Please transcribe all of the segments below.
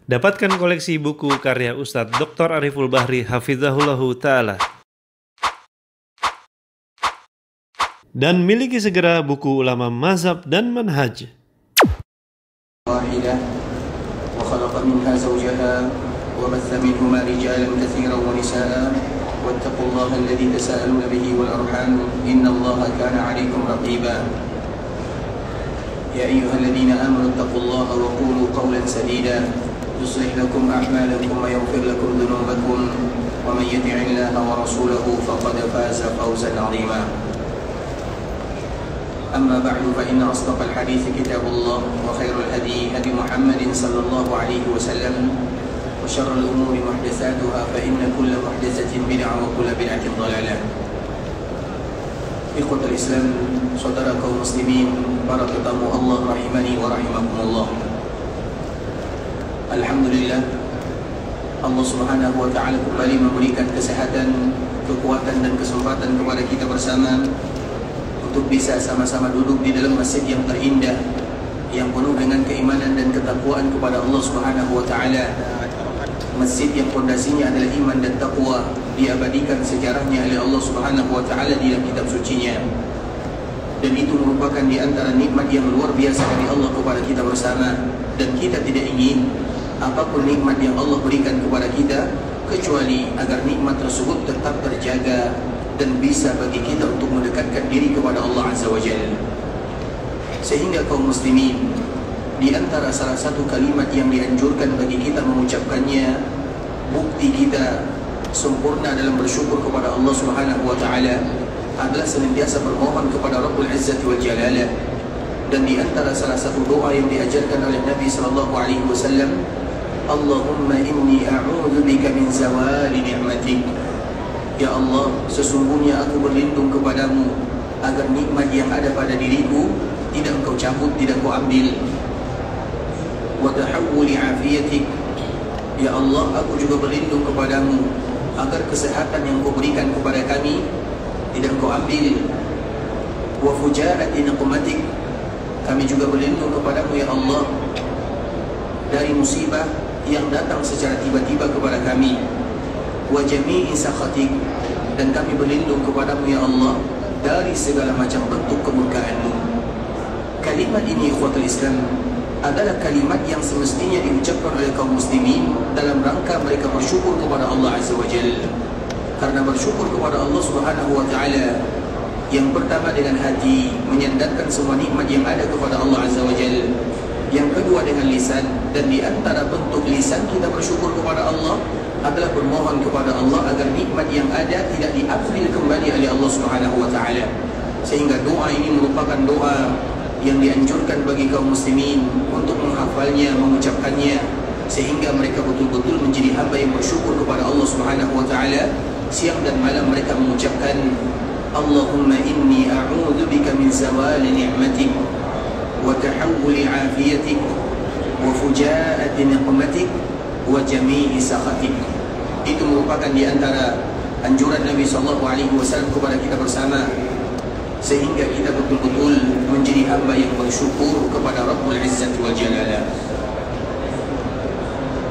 Dapatkan koleksi buku karya Ustadz Dr. Ariful Bahri Hafizahullahu Ta'ala. Dan miliki segera buku ulama mazhab dan manhaj. واحدة وخلق منها زوجها وبث منهما رجالا كثيرا ونساء واتقوا الله الذي تساءلون به والأرحام إن الله كان عليكم رقيبا يا أيها الذين آمنوا اتقوا الله وقولوا قولا سديدا يصلح لكم أعمالكم ويغفر لكم ذنوبكم ومن يطع الله ورسوله فقد فاز فوزا عظيما أما بعد فإن أصدق الحديث كتاب الله وخير الهدي هدي محمد صلى الله عليه وسلم وشر الأمور محدثاتها فإن كل محدثة بدعة وكل بدعة ضلالة. إخوة الإسلام saudara kaum muslimin, para tetamu Allah rahimani wa rahimakumullah. Alhamdulillah, Allah Subhanahu wa taala kembali memberikan kesehatan, kekuatan dan kesempatan kepada kita bersama untuk bisa sama-sama duduk di dalam masjid yang terindah, yang penuh dengan keimanan dan ketakwaan kepada Allah Subhanahu wa taala. Masjid yang fondasinya adalah iman dan takwa, diabadikan sejarahnya oleh Allah Subhanahu wa taala di dalam kitab sucinya. Dan itu merupakan di antara nikmat yang luar biasa dari Allah kepada kita bersama, dan kita tidak ingin apapun nikmat yang Allah berikan kepada kita kecuali agar nikmat tersebut tetap terjaga dan bisa bagi kita untuk mendekatkan diri kepada Allah Azza wa Jalla. Sehingga kaum muslimin, di antara salah satu kalimat yang dianjurkan bagi kita mengucapkannya, bukti kita sempurna dalam bersyukur kepada Allah Subhanahu wa taala, adalah senantiasa bermohon kepada Rabbul Izzati wal Jalalah. Dan di antara salah satu doa yang diajarkan oleh Nabi sallallahu alaihi wasallam, Allahumma inni a'udzu bika min zawali ni'matik. Ya Allah, sesungguhnya aku berlindung kepadamu agar nikmat yang ada pada diriku tidak engkau cabut, tidak engkau ambil. Wa tahawuli afiyatik. Ya Allah, aku juga berlindung kepadamu agar kesehatan yang kau berikan kepada kami tidak engkau ambil. Wa fujaati niqmatik. Kami juga berlindung kepadamu ya Allah dari musibah yang datang secara tiba-tiba kepada kami. Wa jami'i sakhatik. Dan kami berlindung kepadamu ya Allah dari segala macam bentuk kemurkaan-Mu. Kalimat ini ikhwatul Islam adalah kalimat yang semestinya diucapkan oleh kaum muslimin dalam rangka mereka bersyukur kepada Allah Azza wa Jalla. Karena bersyukur kepada Allah Subhanahu wa taala yang pertama dengan hati, menyandarkan semua nikmat yang ada kepada Allah Azza wa Jalla. Yang kedua dengan lisan, dan di antara bentuk lisan kita bersyukur kepada Allah adalah bermohon kepada Allah agar nikmat yang ada tidak diambil kembali oleh Allah Subhanahu wa taala. Sehingga doa ini merupakan doa yang dianjurkan bagi kaum muslimin untuk menghafalnya, mengucapkannya, sehingga mereka betul-betul menjadi hamba yang bersyukur kepada Allah Subhanahu wa taala. Siang dan malam mereka mengucapkan Allahumma inni a'udzu bika min zawali ni'matik wa tahawuli afiyatik wa fujaati niqmatik wa jami'i sakhatik. Itu merupakan di antara anjuran Nabi sallallahu alaihi wasallam kepada kita bersama, sehingga kita betul-betul menjadi hamba yang bersyukur kepada Rabbul Izzati wal Jalalah.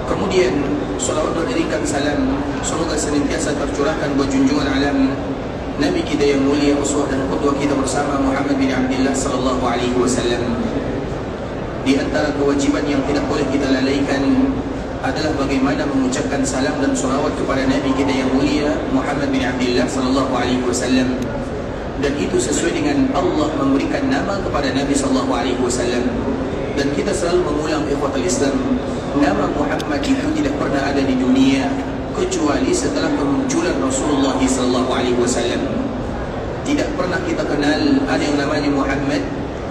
Kemudian salawat dan dirikan salam semoga senantiasa tercurahkan buat junjungan alam Nabi kita yang mulia, uswah dan qudwah kita bersama, Muhammad bin Abdullah sallallahu alaihi wasallam. Di antara kewajiban yang tidak boleh kita lalaikan adalah bagaimana mengucapkan salam dan salawat kepada Nabi kita yang mulia, Muhammad bin Abdullah sallallahu alaihi wasallam. Dan itu sesuai dengan Allah memberikan nama kepada Nabi sallallahu alaihi wasallam. Dan kita selalu mengulang ikhwatul Islam, nama Muhammad itu tidak pernah ada di dunia kecuali setelah kemunculan Rasulullah sallallahu alaihi wasallam. Tidak pernah kita kenal ada yang namanya Muhammad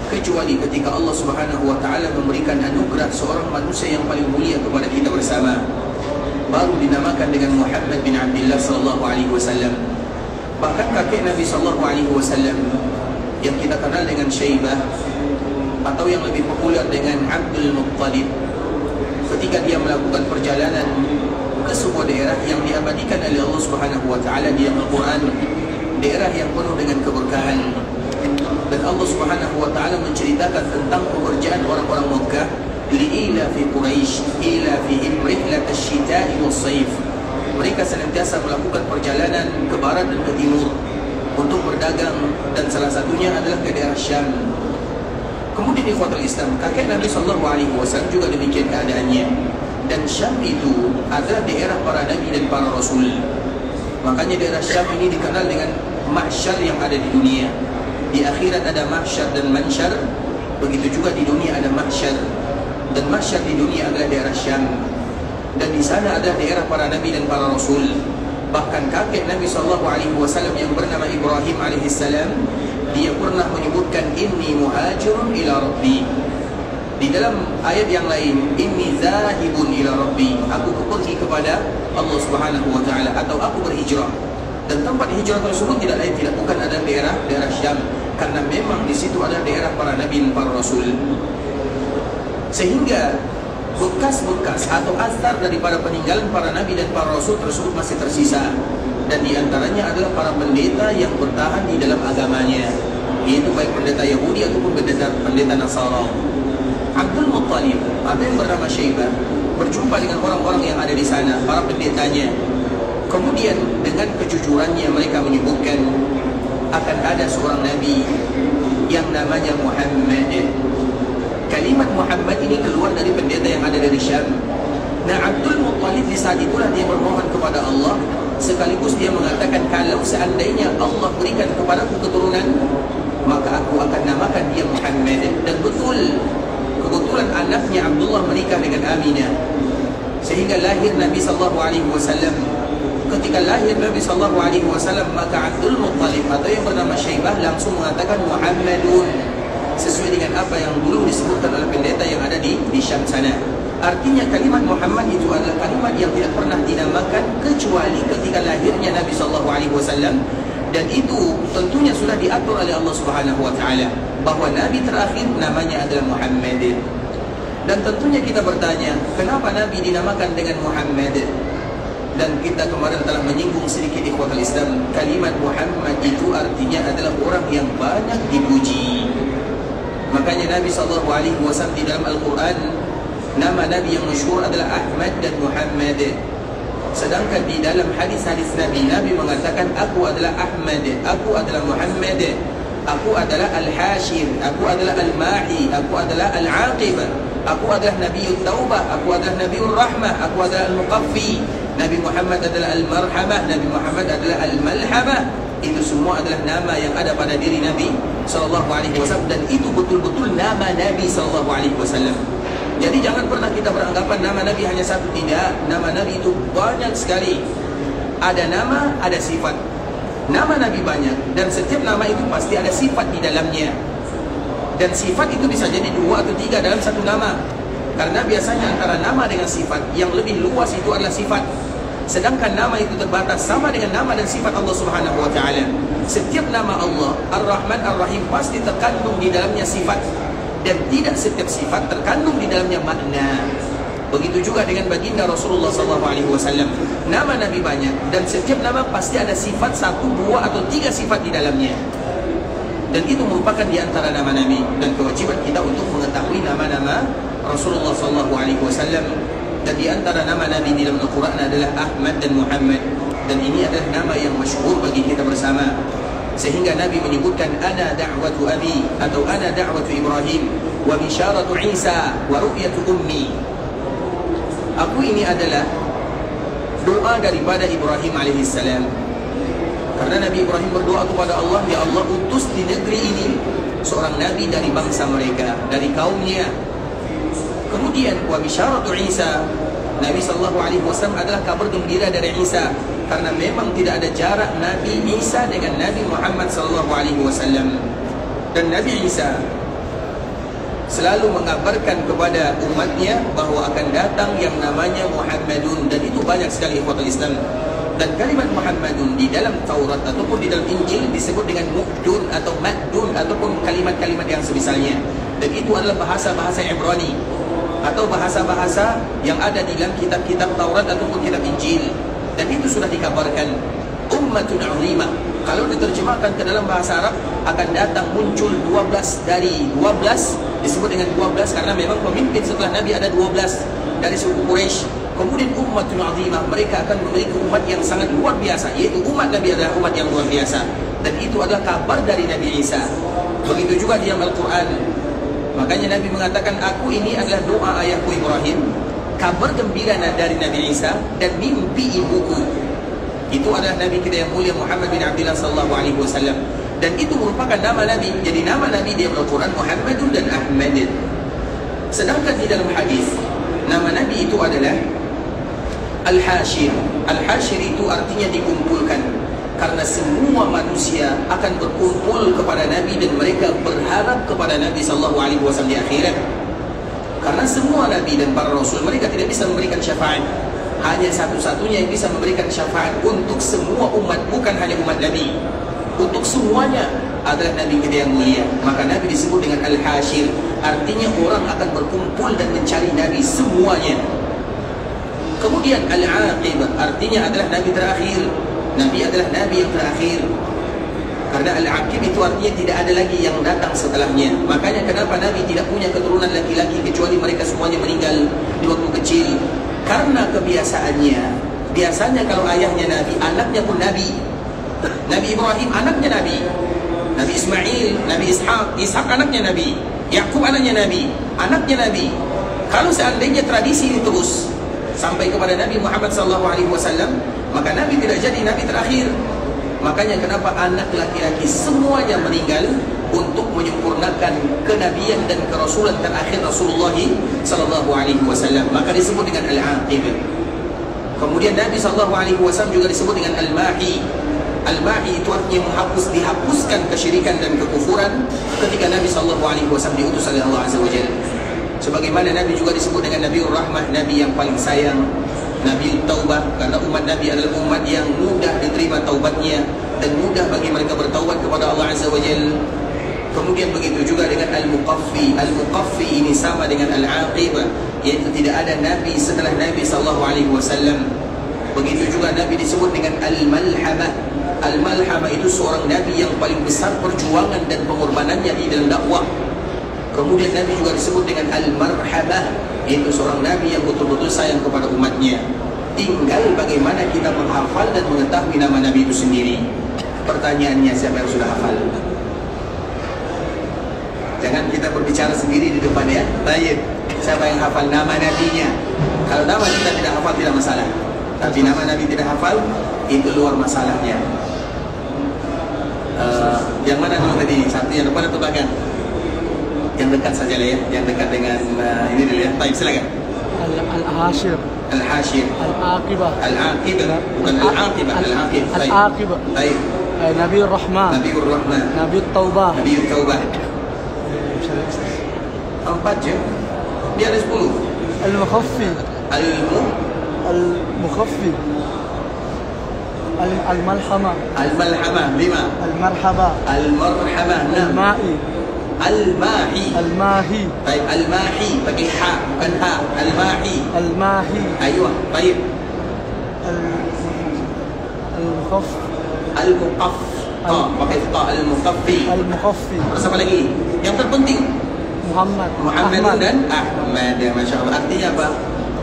kecuali ketika Allah Subhanahu wa taala memberikan anugerah seorang manusia yang paling mulia kepada kita bersama, baru dinamakan dengan Muhammad bin Abdullah sallallahu alaihi wasallam. Bahkan kakek Nabi sallallahu alaihi wasallam yang kita kenal dengan Syaibah atau yang lebih populer dengan Abdul Muttalib, ketika dia melakukan perjalanan ke sebuah daerah yang diabadikan oleh Allah Subhanahu wa taala di Al-Qur'an, daerah yang penuh dengan keberkahan. Dan Allah Subhanahu wa taala menceritakan tentang pekerjaan orang-orang Makkah li'ilafi Quraisy ilafihim rihlat asy-syita'i was-sayf. Mereka senantiasa melakukan perjalanan ke barat dan ke timur untuk berdagang, dan salah satunya adalah ke daerah Syam. Kemudian ikhwatul Islam, kakek Nabi SAW juga demikian keadaannya. Dan Syam itu adalah daerah para nabi dan para rasul. Makanya daerah Syam ini dikenal dengan mahsyar yang ada di dunia. Di akhirat ada mahsyar dan mansyar. Begitu juga di dunia ada mahsyar. Dan mahsyar di dunia adalah daerah Syam. Dan di sana adalah daerah para nabi dan para rasul. Bahkan kakek Nabi SAW yang bernama Ibrahim alaihissalam, dia pernah menyebutkan inni muhajirun ila rabbi. Di dalam ayat yang lain, inni zahibun ila rabbi, aku pergi kepada Allah Subhanahu wa taala, atau aku berhijrah. Dan tempat hijrah tersebut tidak lain tidak bukan ada daerah Syam, karena memang di situ ada daerah para nabi dan para rasul. Sehingga bekas-bekas atau asar daripada peninggalan para nabi dan para rasul tersebut masih tersisa. Dan di antaranya adalah para pendeta yang bertahan di dalam agamanya, yaitu baik pendeta Yahudi ataupun pendeta Nasara. Abdul Muttalib atau yang bernama Syaibah berjumpa dengan orang-orang yang ada di sana, para pendetanya. Kemudian dengan kejujurannya mereka menyebutkan akan ada seorang nabi yang namanya Muhammad. Kalimat Muhammad ini keluar dari pendeta yang ada dari Syam. Nah, Abdul Muttalib di saat itulah dia bermohon kepada Allah, sekaligus dia mengatakan, kalau seandainya Allah berikan kepadaku keturunan, maka aku akan namakan dia Muhammad. Dan kebetulan anaknya Abdullah menikah dengan Aminah, sehingga lahir Nabi SAW. Ketika lahir Nabi SAW, maka Abdul Muttalib atau yang bernama Syaibah langsung mengatakan Muhammadun, sesuai dengan apa yang dulu disebutkan oleh pendeta yang ada di Syam sana. Artinya kalimat Muhammad itu adalah kalimat yang tidak pernah dinamakan kecuali ketika lahirnya Nabi SAW. Dan itu tentunya sudah diatur oleh Allah Subhanahu wa taala bahwa nabi terakhir namanya adalah Muhammad. Dan tentunya kita bertanya, kenapa nabi dinamakan dengan Muhammad? Dan kita kemarin telah menyinggung sedikit ikhwatul Islam, kalimat Muhammad itu artinya adalah orang yang banyak dipuji. Makanya Nabi SAW di dalam Al-Quran, nama nabi yang masyhur adalah Ahmad dan Muhammad. Sedangkan di dalam hadis-hadis Nabi mengatakan, aku adalah Ahmad, aku adalah Muhammad, aku adalah Al-Hashir, aku adalah Al-Mahi, aku adalah Al-Aqib, aku adalah Nabiul Taubah, aku adalah Nabiul Rahmah, aku adalah Al-Muqaffi. Nabi Muhammad adalah Al-Marhamah, Nabi Muhammad adalah Al-Malhamah. Itu semua adalah nama yang ada pada diri Nabi SAW, dan itu betul-betul nama Nabi SAW. Jadi jangan pernah kita beranggapan nama Nabi hanya satu. Tidak, nama Nabi itu banyak sekali. Ada nama, ada sifat. Nama Nabi banyak, dan setiap nama itu pasti ada sifat di dalamnya. Dan sifat itu bisa jadi 2 atau 3 dalam satu nama. Karena biasanya antara nama dengan sifat yang lebih luas itu adalah sifat. Sedangkan nama itu terbatas, sama dengan nama dan sifat Allah Subhanahu wa taala. Setiap nama Allah, Ar-Rahman Ar-Rahim, pasti terkandung di dalamnya sifat, dan tidak setiap sifat terkandung di dalamnya makna. Begitu juga dengan baginda Rasulullah SAW. Nama Nabi banyak, dan setiap nama pasti ada sifat 1, 2 atau 3 sifat di dalamnya. Dan itu merupakan di antara nama Nabi, dan kewajiban kita untuk mengetahui nama-nama Rasulullah SAW. Dan di antara nama Nabi di dalam Al-Quran adalah Ahmad dan Muhammad. Dan ini adalah nama yang masyhur bagi kita bersama. Sehingga Nabi menyebutkan ana da'watu abi, atau ana da'watu Ibrahim, wa bisyaratu Isa, wa ru'yatu ummi. Aku ini adalah doa daripada Ibrahim alaihissalam. Karena Nabi Ibrahim berdoa kepada Allah, ya Allah, utus di negeri ini seorang Nabi dari bangsa mereka, dari kaumnya. Kemudian wa bisyaratu Isa, Nabi SAW adalah kabar gembira dari Isa, karena memang tidak ada jarak Nabi Isa dengan Nabi Muhammad SAW. Dan Nabi Isa selalu mengabarkan kepada umatnya bahawa akan datang yang namanya Muhammadun, dan itu banyak sekali ikhwatul Islam. Dan kalimat Muhammadun di dalam Taurat ataupun di dalam Injil disebut dengan Muhdun atau Maddun, ataupun kalimat-kalimat yang semisalnya. Dan itu adalah bahasa-bahasa Ibrani atau bahasa-bahasa yang ada di dalam kitab-kitab Taurat ataupun kitab Injil. Dan itu sudah dikabarkan ummatun azimah. Kalau diterjemahkan ke dalam bahasa Arab, akan datang muncul 12 Disebut dengan 12 karena memang pemimpin setelah Nabi ada 12 dari suku Quraisy. Kemudian ummatun azimah, mereka akan memiliki umat yang sangat luar biasa, yaitu umat Nabi adalah umat yang luar biasa. Dan itu adalah kabar dari Nabi Isa. Begitu juga di Al-Quran. Makanya Nabi mengatakan, aku ini adalah doa ayahku Ibrahim, kabar gembira dari Nabi Isa, dan mimpi ibuku. Itu adalah Nabi kita yang mulia Muhammad bin Abdullah sallallahu alaihi wasallam. Dan itu merupakan nama Nabi. Jadi nama Nabi di Al-Quran Muhammadun dan Ahmad. Sedangkan di dalam hadis, nama Nabi itu adalah Al-Hashir. Al-Hashir itu artinya dikumpulkan. Karena semua manusia akan berkumpul kepada Nabi dan mereka berharap kepada Nabi sallallahu alaihi wasallam di akhirat. Karena semua Nabi dan para Rasul, mereka tidak bisa memberikan syafaat. Hanya satu-satunya yang bisa memberikan syafaat untuk semua umat, bukan hanya umat Nabi. Untuk semuanya adalah Nabi kita yang mulia. Maka Nabi disebut dengan Al-Hashir. Artinya orang akan berkumpul dan mencari Nabi semuanya. Kemudian Al-Aqib artinya adalah Nabi terakhir. Nabi adalah Nabi yang terakhir. Karena Al-Aqib itu artinya tidak ada lagi yang datang setelahnya. Makanya kenapa Nabi tidak punya keturunan laki-laki kecuali mereka semuanya meninggal di waktu kecil. Karena kebiasaannya, biasanya kalau ayahnya Nabi, anaknya pun Nabi. Nabi Ibrahim anaknya Nabi, Nabi Ismail, Nabi Ishak anaknya Nabi, Yakub anaknya Nabi, anaknya Nabi. Kalau seandainya tradisi ini terus sampai kepada Nabi Muhammad SAW, maka Nabi tidak jadi Nabi terakhir. Makanya kenapa anak laki-laki semuanya meninggal untuk menyempurnakan kenabian dan kerasulan terakhir Rasulullah SAW. Maka disebut dengan Al-Aqib. Kemudian Nabi SAW juga disebut dengan Al-Mahi. Al-Mahi itu artinya dihapuskan kesyirikan dan kekufuran ketika Nabi SAW diutus oleh Allah Azza wa Jalla. Sebagaimana Nabi juga disebut dengan Nabiur Rahmah, Nabi yang paling sayang, Nabi Taubah, karena umat Nabi adalah umat yang mudah diterima taubatnya dan mudah bagi mereka bertaubat kepada Allah Azza wa Jalla. Kemudian begitu juga dengan Al-Muqaffi. Al-Muqaffi ini sama dengan Al-Aqib, yaitu tidak ada Nabi setelah Nabi SAW. Begitu juga Nabi disebut dengan Al-Malhamah. Al-Malhamah itu seorang Nabi yang paling besar perjuangan dan pengorbanannya di dalam dakwah. Kemudian Nabi juga disebut dengan Al-Marhabah, yaitu seorang Nabi yang betul-betul sayang kepada umatnya. Tinggal bagaimana kita menghafal dan mengetahui nama Nabi itu sendiri. Pertanyaannya, siapa yang sudah hafal? Jangan kita berbicara sendiri di depan ya. Baik, siapa yang hafal nama Nabinya? Kalau nama kita tidak hafal tidak masalah. Tapi nama Nabi tidak hafal, itu luar masalahnya. Yang mana dulu tadi? Satu yang depan atau belakang? Yang dekat saja lah ya, yang dekat dengan ini dulu ya. Baik, silakan. Al-Hashir. Al-Hashir. Al-Aqibah. Al-Aqibah, bukan Al-Aqibah. Al-Aqibah. Al-Aqibah. Baik. Nabiur Rahmah. Nabiur Rahmah. Nabiut Taubah. Nabiut Taubah. 4 je. Dia ada 10. Al-Mukhaffi. Al-Mukhaffi. Al-Malhamah. Al-Malhamah 5. Al-Marhabah. Al-Marhabah 6. Al-Ma'i. Al-Mahi. Al-Mahi. Baik, Al-Mahi pakai ha, bukan ha. Al-Mahi. Al-Mahi. Ayuh, baik. Al-Mukhaff. Al-Muqaff. Pakai ta. Al-Muqaffi. Al-Mukhaffi. Terus apa lagi? Yang terpenting Muhammad. Muhammad dan Ahmad. Ya, Masya Allah. Artinya apa?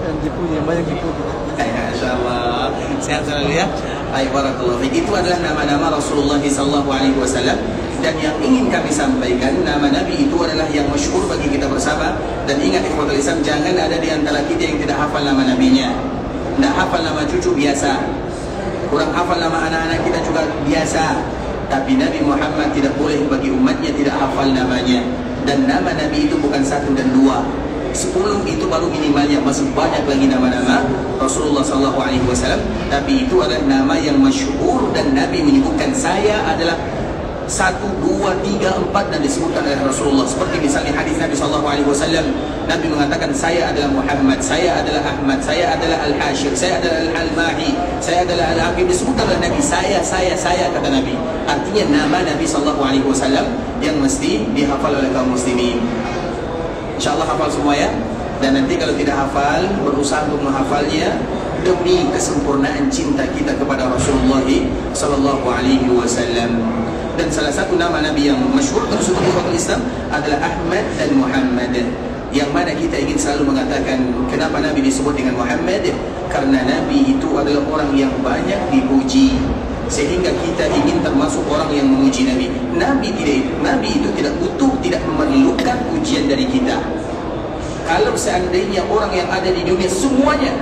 Yang dipuji, yang banyak dipuji. Masya Allah. Sehat selalu ya. Baik, barakallahu fiik. Itu adalah nama-nama Rasulullah SAW. Dan yang ingin kami sampaikan, nama Nabi itu adalah yang masyhur bagi kita bersama. Dan ingat ikhwatul Islam, jangan ada di antara kita yang tidak hafal nama Nabinya. Tidak hafal nama cucu biasa, kurang hafal nama anak-anak kita juga biasa. Tapi Nabi Muhammad tidak boleh bagi umatnya tidak hafal namanya. Dan nama Nabi itu bukan 1 dan 2, 10 itu baru minimalnya. Masih banyak lagi nama-nama Rasulullah SAW. Tapi itu adalah nama yang masyhur dan Nabi menyebutkan saya adalah 1, 2, 3, 4 dan disebutkan oleh Rasulullah. Seperti misalnya hadis Nabi SAW, Nabi mengatakan saya adalah Muhammad, saya adalah Ahmad, saya adalah Al-Hashir, saya adalah Al-Mahi, saya adalah Al-Aqib. Disebutkan oleh Nabi saya kata Nabi. Artinya nama Nabi SAW yang mesti dihafal oleh kaum muslimin. InsyaAllah hafal semua ya. Dan nanti kalau tidak hafal, berusaha untuk menghafalnya demi kesempurnaan cinta kita kepada Rasulullah SAW. Dan salah satu nama Nabi yang masyhur terus untuk ikhwatul Islam adalah Ahmad dan Muhammad. Yang mana kita ingin selalu mengatakan kenapa Nabi disebut dengan Muhammad? Karena Nabi itu adalah orang yang banyak dipuji, sehingga kita ingin termasuk orang yang memuji Nabi. Nabi itu tidak butuh, tidak memerlukan pujian dari kita. Kalau seandainya orang yang ada di dunia semuanya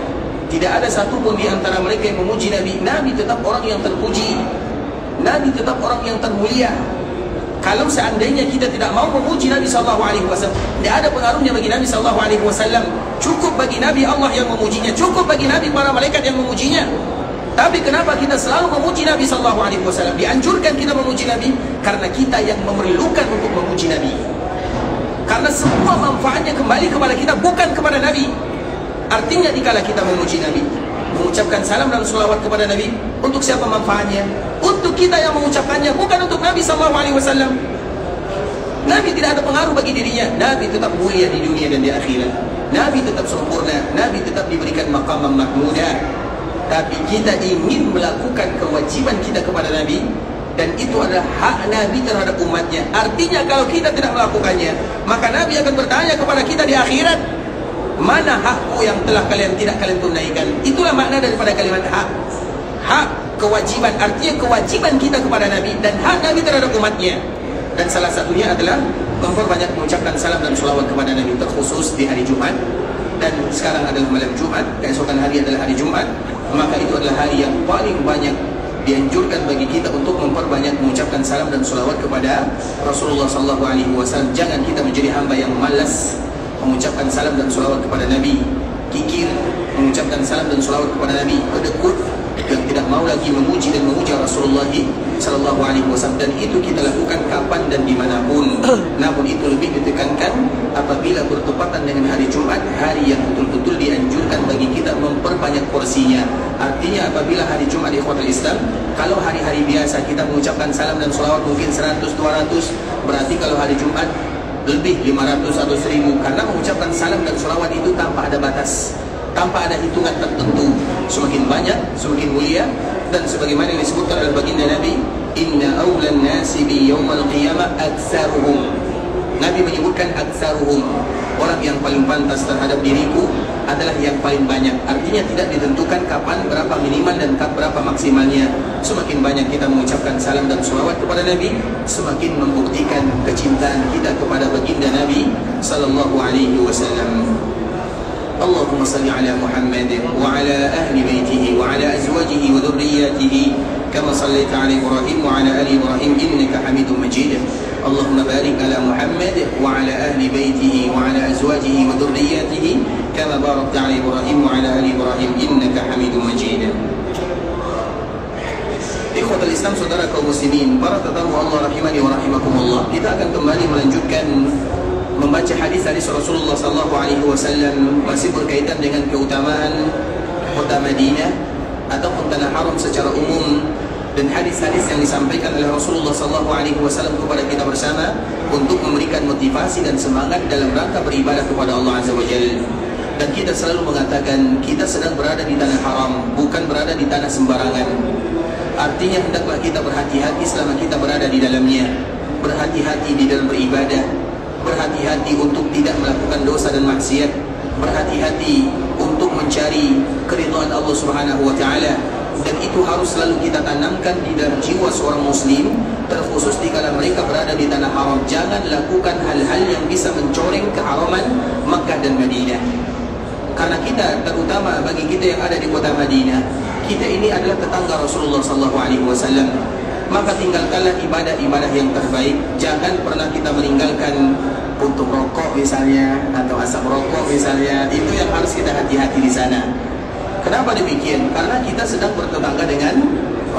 tidak ada satu pun di antara mereka yang memuji Nabi, Nabi tetap orang yang terpuji, Nabi tetap orang yang termulia. Kalau seandainya kita tidak mau memuji Nabi SAW, tidak ada pengaruhnya bagi Nabi SAW. Cukup bagi Nabi Allah yang memujinya, cukup bagi Nabi para malaikat yang memujinya. Tapi kenapa kita selalu memuji Nabi SAW? Dianjurkan kita memuji Nabi karena kita yang memerlukan untuk memuji Nabi. Karena semua manfaatnya kembali kepada kita, bukan kepada Nabi. Artinya dikala kita memuji Nabi, mengucapkan salam dan salawat kepada Nabi, untuk siapa manfaatnya? Untuk kita yang mengucapkannya, bukan untuk Nabi SAW. Nabi tidak ada pengaruh bagi dirinya. Nabi tetap mulia di dunia dan di akhirat. Nabi tetap sempurna. Nabi tetap diberikan maqam mahmudah. Tapi kita ingin melakukan kewajiban kita kepada Nabi, dan itu adalah hak Nabi terhadap umatnya. Artinya kalau kita tidak melakukannya, maka Nabi akan bertanya kepada kita di akhirat, mana hakku yang telah kalian tunaikan? Itulah makna daripada kalimat hak. Hak, kewajiban, artinya kewajiban kita kepada Nabi dan hak Nabi terhadap umatnya. Dan salah satunya adalah memperbanyak mengucapkan salam dan sholawat kepada Nabi, terkhusus di hari Jumat. Dan sekarang adalah malam Jumat, keesokan hari adalah hari Jumat. Maka itu adalah hari yang paling banyak dianjurkan bagi kita untuk memperbanyak mengucapkan salam dan sholawat kepada Rasulullah SAW. Jangan kita menjadi hamba yang malas mengucapkan salam dan sholawat kepada Nabi, kikir mengucapkan salam dan sholawat kepada Nabi, kedekut, yang tidak mau lagi memuji dan memuja Rasulullah SAW. Dan itu kita lakukan kapan dan dimanapun. Namun itu lebih ditekankan apabila bertepatan dengan hari Jumat, hari yang betul-betul dianjurkan bagi kita memperbanyak porsinya. Artinya apabila hari Jumat ikhwatul Islam, kalau hari-hari biasa kita mengucapkan salam dan sholawat mungkin 100-200, berarti kalau hari Jumat lebih 500 atau 1000. Karena mengucapkan salam dan sholawat itu tanpa ada batas, tanpa ada hitungan tertentu. Semakin banyak, semakin mulia. Dan sebagaimana yang disebutkan oleh baginda Nabi, inna awlan nasi bi yawmal qiyamah aktsaruhum. Nabi menyebutkan aktsaruhum, orang yang paling pantas terhadap diriku adalah yang paling banyak. Artinya tidak ditentukan kapan, berapa minimal dan berapa maksimalnya. Semakin banyak kita mengucapkan salam dan sholawat kepada Nabi, semakin membuktikan kecintaan kita kepada baginda Nabi sallallahu alaihi wasallam. Allahumma salli ala Muhammad wa ala ahli baitihi wa ala azwajihi wa dhurriyyatihi kama sallaita ala Ibrahim wa ala ali Ibrahim innaka Hamidum Majid. Allahumma barik ala Muhammad wa ala ahli baitihi wa ala azwajihi wa dhurriyyatihi kama barakta ala Ibrahim wa ala ali Ibrahim innaka Hamidum Majid. Ikhwatul Islam, saudara kaum muslimin, para tetamu Allah rahimani wa rahimakumullah. Kita akan kembali melanjutkan membaca hadis-hadis Rasulullah SAW, masih berkaitan dengan keutamaan kota Madinah ataupun tanah haram secara umum, dan hadis-hadis yang disampaikan oleh Rasulullah SAW kepada kita bersama untuk memberikan motivasi dan semangat dalam rangka beribadah kepada Allah Azza wa Jalla. Dan kita selalu mengatakan kita sedang berada di tanah haram, bukan berada di tanah sembarangan. Artinya hendaklah kita berhati-hati selama kita berada di dalamnya, berhati-hati di dalam beribadah, berhati-hati untuk tidak melakukan dosa dan maksiat, berhati-hati untuk mencari keridhaan Allah Subhanahu wa taala. Dan itu harus selalu kita tanamkan di dalam jiwa seorang muslim, terkhusus dikala mereka berada di tanah haram. Jangan lakukan hal-hal yang bisa mencoreng keharaman Makkah dan Madinah. Karena kita, terutama bagi kita yang ada di kota Madinah, kita ini adalah tetangga Rasulullah SAW. Maka tinggalkanlah ibadah-ibadah yang terbaik. Jangan pernah kita meninggalkan untuk rokok misalnya, atau asap rokok misalnya. Itu yang harus kita hati-hati di sana. Kenapa demikian? Karena kita sedang bertetangga dengan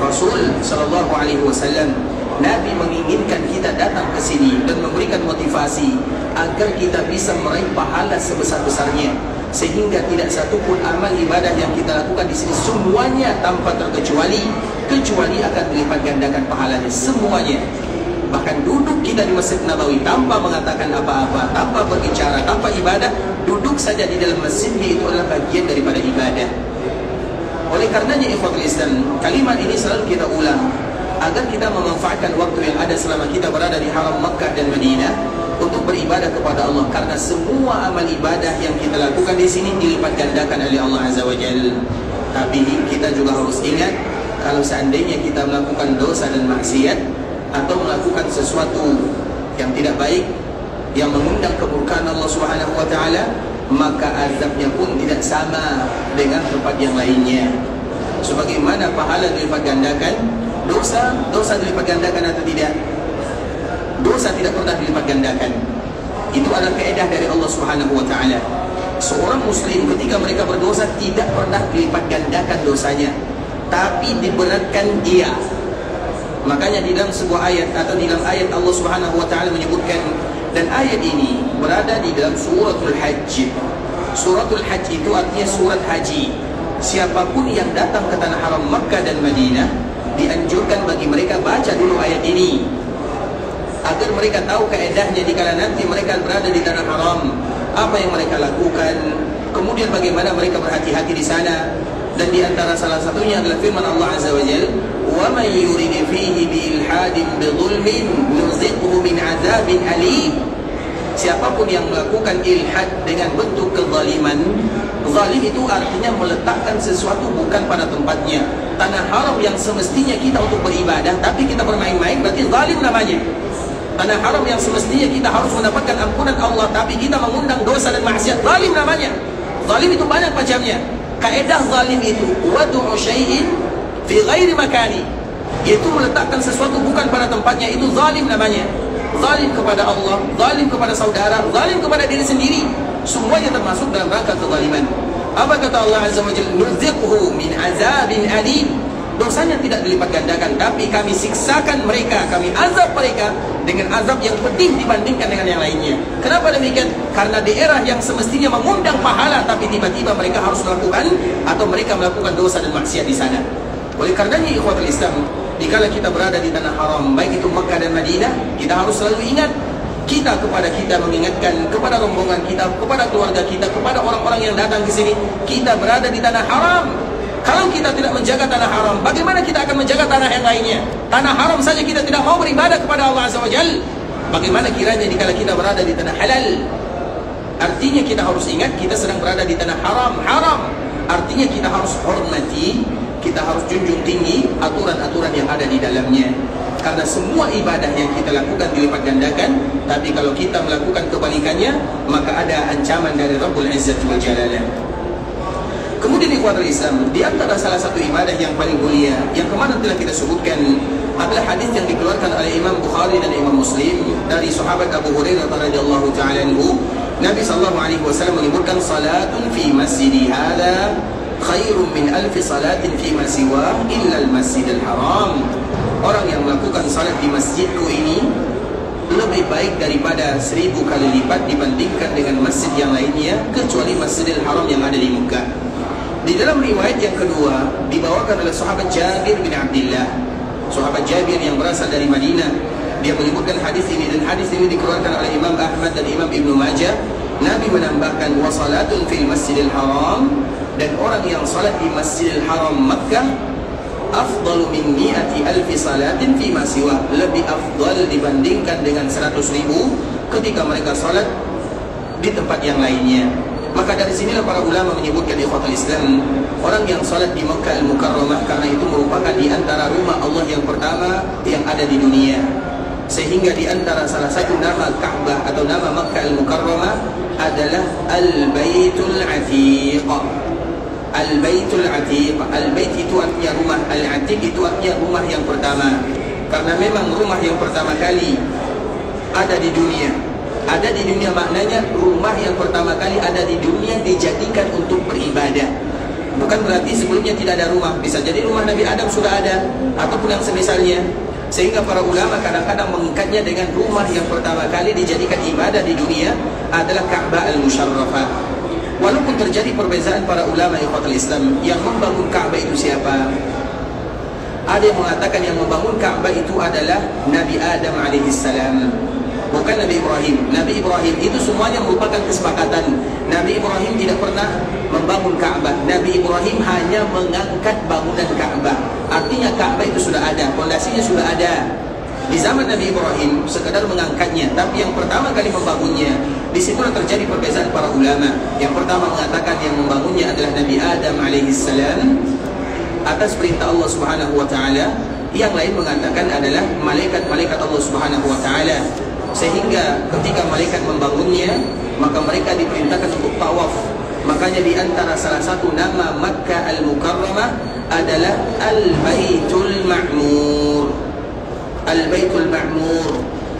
Rasul SAW. Nabi menginginkan kita datang ke sini dan memberikan motivasi agar kita bisa meraih pahala sebesar-besarnya, sehingga tidak satu pun amal ibadah yang kita lakukan di sini semuanya tanpa terkecuali akan dilipat gandakan pahalanya semuanya. Bahkan duduk kita di Masjid Nabawi tanpa mengatakan apa-apa, tanpa berbicara, tanpa ibadah, duduk saja di dalam masjidnya itu adalah bagian daripada ibadah. Oleh karenanya ikhwatul Islam, kalimat ini selalu kita ulang. agar kita memanfaatkan waktu yang ada selama kita berada di haram Makkah dan Madinah untuk beribadah kepada Allah, karena semua amal ibadah yang kita lakukan di sini dilipat gandakan oleh Allah Azza wa Jalla. Tapi kita juga harus ingat, kalau seandainya kita melakukan dosa dan maksiat atau melakukan sesuatu yang tidak baik yang mengundang kemurkaan Allah Subhanahu wa taala, maka azabnya pun tidak sama dengan tempat yang lainnya. Sebagaimana pahala dilipat gandakan, dosa dilipat gandakan atau tidak? Dosa tidak pernah dilipat gandakan. Itu adalah kaidah dari Allah Subhanahu wa taala. Seorang muslim ketika mereka berdosa tidak pernah dilipat gandakan dosanya, tapi diberatkan dia. Makanya di dalam sebuah ayat atau di dalam ayat Allah Subhanahu wa taala menyebutkan, dan ayat ini berada di dalam suratul Hajj. Suratul Hajj itu artinya surat haji. Siapapun yang datang ke tanah haram Makkah dan Madinah, dianjurkan bagi mereka baca dulu ayat ini, agar mereka tahu kaedahnya dikala nanti mereka berada di tanah haram, apa yang mereka lakukan, kemudian bagaimana mereka berhati-hati di sana. Dan di antara salah satunya adalah firman Allah Azza wa Jalla, "Wa may yurid fihi bi ilhadin bi dhulmin nuziquhu min 'adzabin alim." Siapapun yang melakukan ilhad dengan bentuk kezaliman, zalim itu artinya meletakkan sesuatu bukan pada tempatnya. Tanah haram yang semestinya kita untuk beribadah, tapi kita bermain-main, berarti zalim namanya. Tanah haram yang semestinya kita harus mendapatkan ampunan Allah, tapi kita mengundang dosa dan maksiat, zalim namanya. Zalim itu banyak macamnya. Kaedah zalim itu wad'u syai'in fi ghairi makani, yaitu meletakkan sesuatu bukan pada tempatnya, itu zalim namanya. Zalim kepada Allah, zalim kepada saudara, zalim kepada diri sendiri, semuanya termasuk dalam rangka kezaliman. Apa kata Allah Azza wa Jalla? Nuziquhu min azabin alim. Dosanya tidak dilipat gandakan, tapi kami siksakan mereka, kami azab mereka dengan azab yang pedih dibandingkan dengan yang lainnya. Kenapa demikian? Karena daerah yang semestinya mengundang pahala, tapi tiba-tiba mereka harus melakukan atau mereka melakukan dosa dan maksiat di sana. Oleh karenanya ikhwatul Islam, dikala kita berada di tanah haram, baik itu Makkah dan Madinah, kita harus selalu ingat, kita mengingatkan kepada rombongan kita, kepada keluarga kita, kepada orang-orang yang datang ke sini, kita berada di tanah haram. Kalau kita tidak menjaga tanah haram, bagaimana kita akan menjaga tanah yang lainnya? Tanah haram saja kita tidak mau beribadah kepada Allah Azza wa Jalla, bagaimana kiranya dikala kita berada di tanah halal? Artinya kita harus ingat kita sedang berada di tanah haram. Haram artinya kita harus hormati, kita harus junjung tinggi aturan-aturan yang ada di dalamnya. Karena semua ibadah yang kita lakukan dilipat gandakan, tapi kalau kita melakukan kebalikannya, maka ada ancaman dari Rabbul Izzati wal Jalalah. Kemudian ikhwatul Islam, di antara salah satu ibadah yang paling mulia yang kemarin telah kita sebutkan adalah hadis yang dikeluarkan oleh Imam Bukhari dan Imam Muslim dari sahabat Abu Hurairah radhiyallahu ta'ala anhu. Nabi sallallahu alaihi wasallam menyebutkan, salatun fi masjidi hadza khairun min alfi salatin fi ma siwa illa al-masjidil haram. Orang yang melakukan salat di masjidku ini lebih baik daripada 1000 kali lipat dibandingkan dengan masjid yang lainnya kecuali Masjidil Haram yang ada di Mekah. Di dalam riwayat yang kedua dibawakan oleh sahabat Jabir bin Abdullah, sahabat Jabir yang berasal dari Madinah. Dia menyebutkan hadis ini, dan hadis ini dikeluarkan oleh Imam Ahmad dan Imam Ibnu Majah. Nabi menambahkan, wa salatun fil Masjidil Haram, dan orang yang salat di Masjidil Haram Makkah afdalu min mi'ati alfi salatin fi ma siwa, lebih afdal dibandingkan dengan 100.000 ketika mereka salat di tempat yang lainnya. Maka dari sinilah para ulama menyebutkan ikhwatul Islam, orang yang salat di Makkah Al-Mukarramah, karena itu merupakan di antara rumah Allah yang pertama yang ada di dunia. Sehingga di antara salah satu nama Ka'bah atau nama Makkah Al-Mukarramah adalah Al-Baitul Atiq. Al-Baitul Atiq, Al-Bait itu artinya rumah, Al-Atiq itu artinya rumah yang pertama. Karena memang rumah yang pertama kali ada di dunia. Ada di dunia maknanya rumah yang pertama kali ada di dunia dijadikan untuk beribadah. Bukan berarti sebelumnya tidak ada rumah. Bisa jadi rumah Nabi Adam sudah ada, ataupun yang semisalnya. Sehingga para ulama kadang-kadang mengikatnya dengan rumah yang pertama kali dijadikan ibadah di dunia adalah Ka'bah Al-Musharrafah. Walaupun terjadi perbezaan para ulama ikhwatul Islam, yang membangun Ka'bah itu siapa? Ada yang mengatakan yang membangun Ka'bah itu adalah Nabi Adam alaihissalam, bukan Nabi Ibrahim. Nabi Ibrahim itu semuanya merupakan kesepakatan. Nabi Ibrahim tidak pernah membangun membangun Ka'bah. Nabi Ibrahim hanya mengangkat bangunan Ka'bah. Artinya Ka'bah itu sudah ada, fondasinya sudah ada. Di zaman Nabi Ibrahim sekadar mengangkatnya, tapi yang pertama kali membangunnya, di situ terjadi perbezaan para ulama. Yang pertama mengatakan yang membangunnya adalah Nabi Adam alaihissalam atas perintah Allah Subhanahu wa taala. Yang lain mengatakan adalah malaikat-malaikat Allah Subhanahu wa taala. Sehingga ketika malaikat membangunnya, maka mereka diperintahkan untuk tawaf. Makanya di antara salah satu nama Makkah Al-Mukarramah adalah Al-Baitul Ma'mur. Al-Baitul Ma'mur.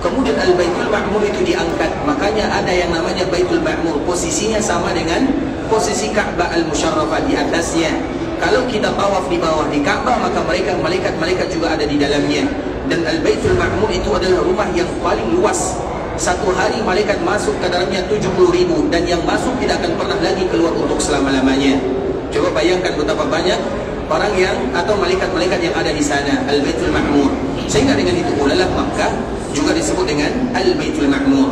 Kemudian Al-Baitul Ma'mur itu diangkat. Makanya ada yang namanya Baitul Ma'mur. Posisinya sama dengan posisi Ka'bah Al-Musharrafah di atasnya. Kalau kita tawaf di bawah di Ka'bah, maka malaikat-malaikat juga ada di dalamnya. Dan Al-Baitul Ma'mur itu adalah rumah yang paling luas. Satu hari malaikat masuk ke dalamnya 70.000, dan yang masuk tidak akan pernah lagi keluar untuk selama-lamanya. Coba bayangkan betapa banyak orang yang atau malaikat-malaikat yang ada di sana. Al-Baitul Ma'mur. Sehingga dengan itu pula Makkah juga disebut dengan Al-Baitul Ma'mur.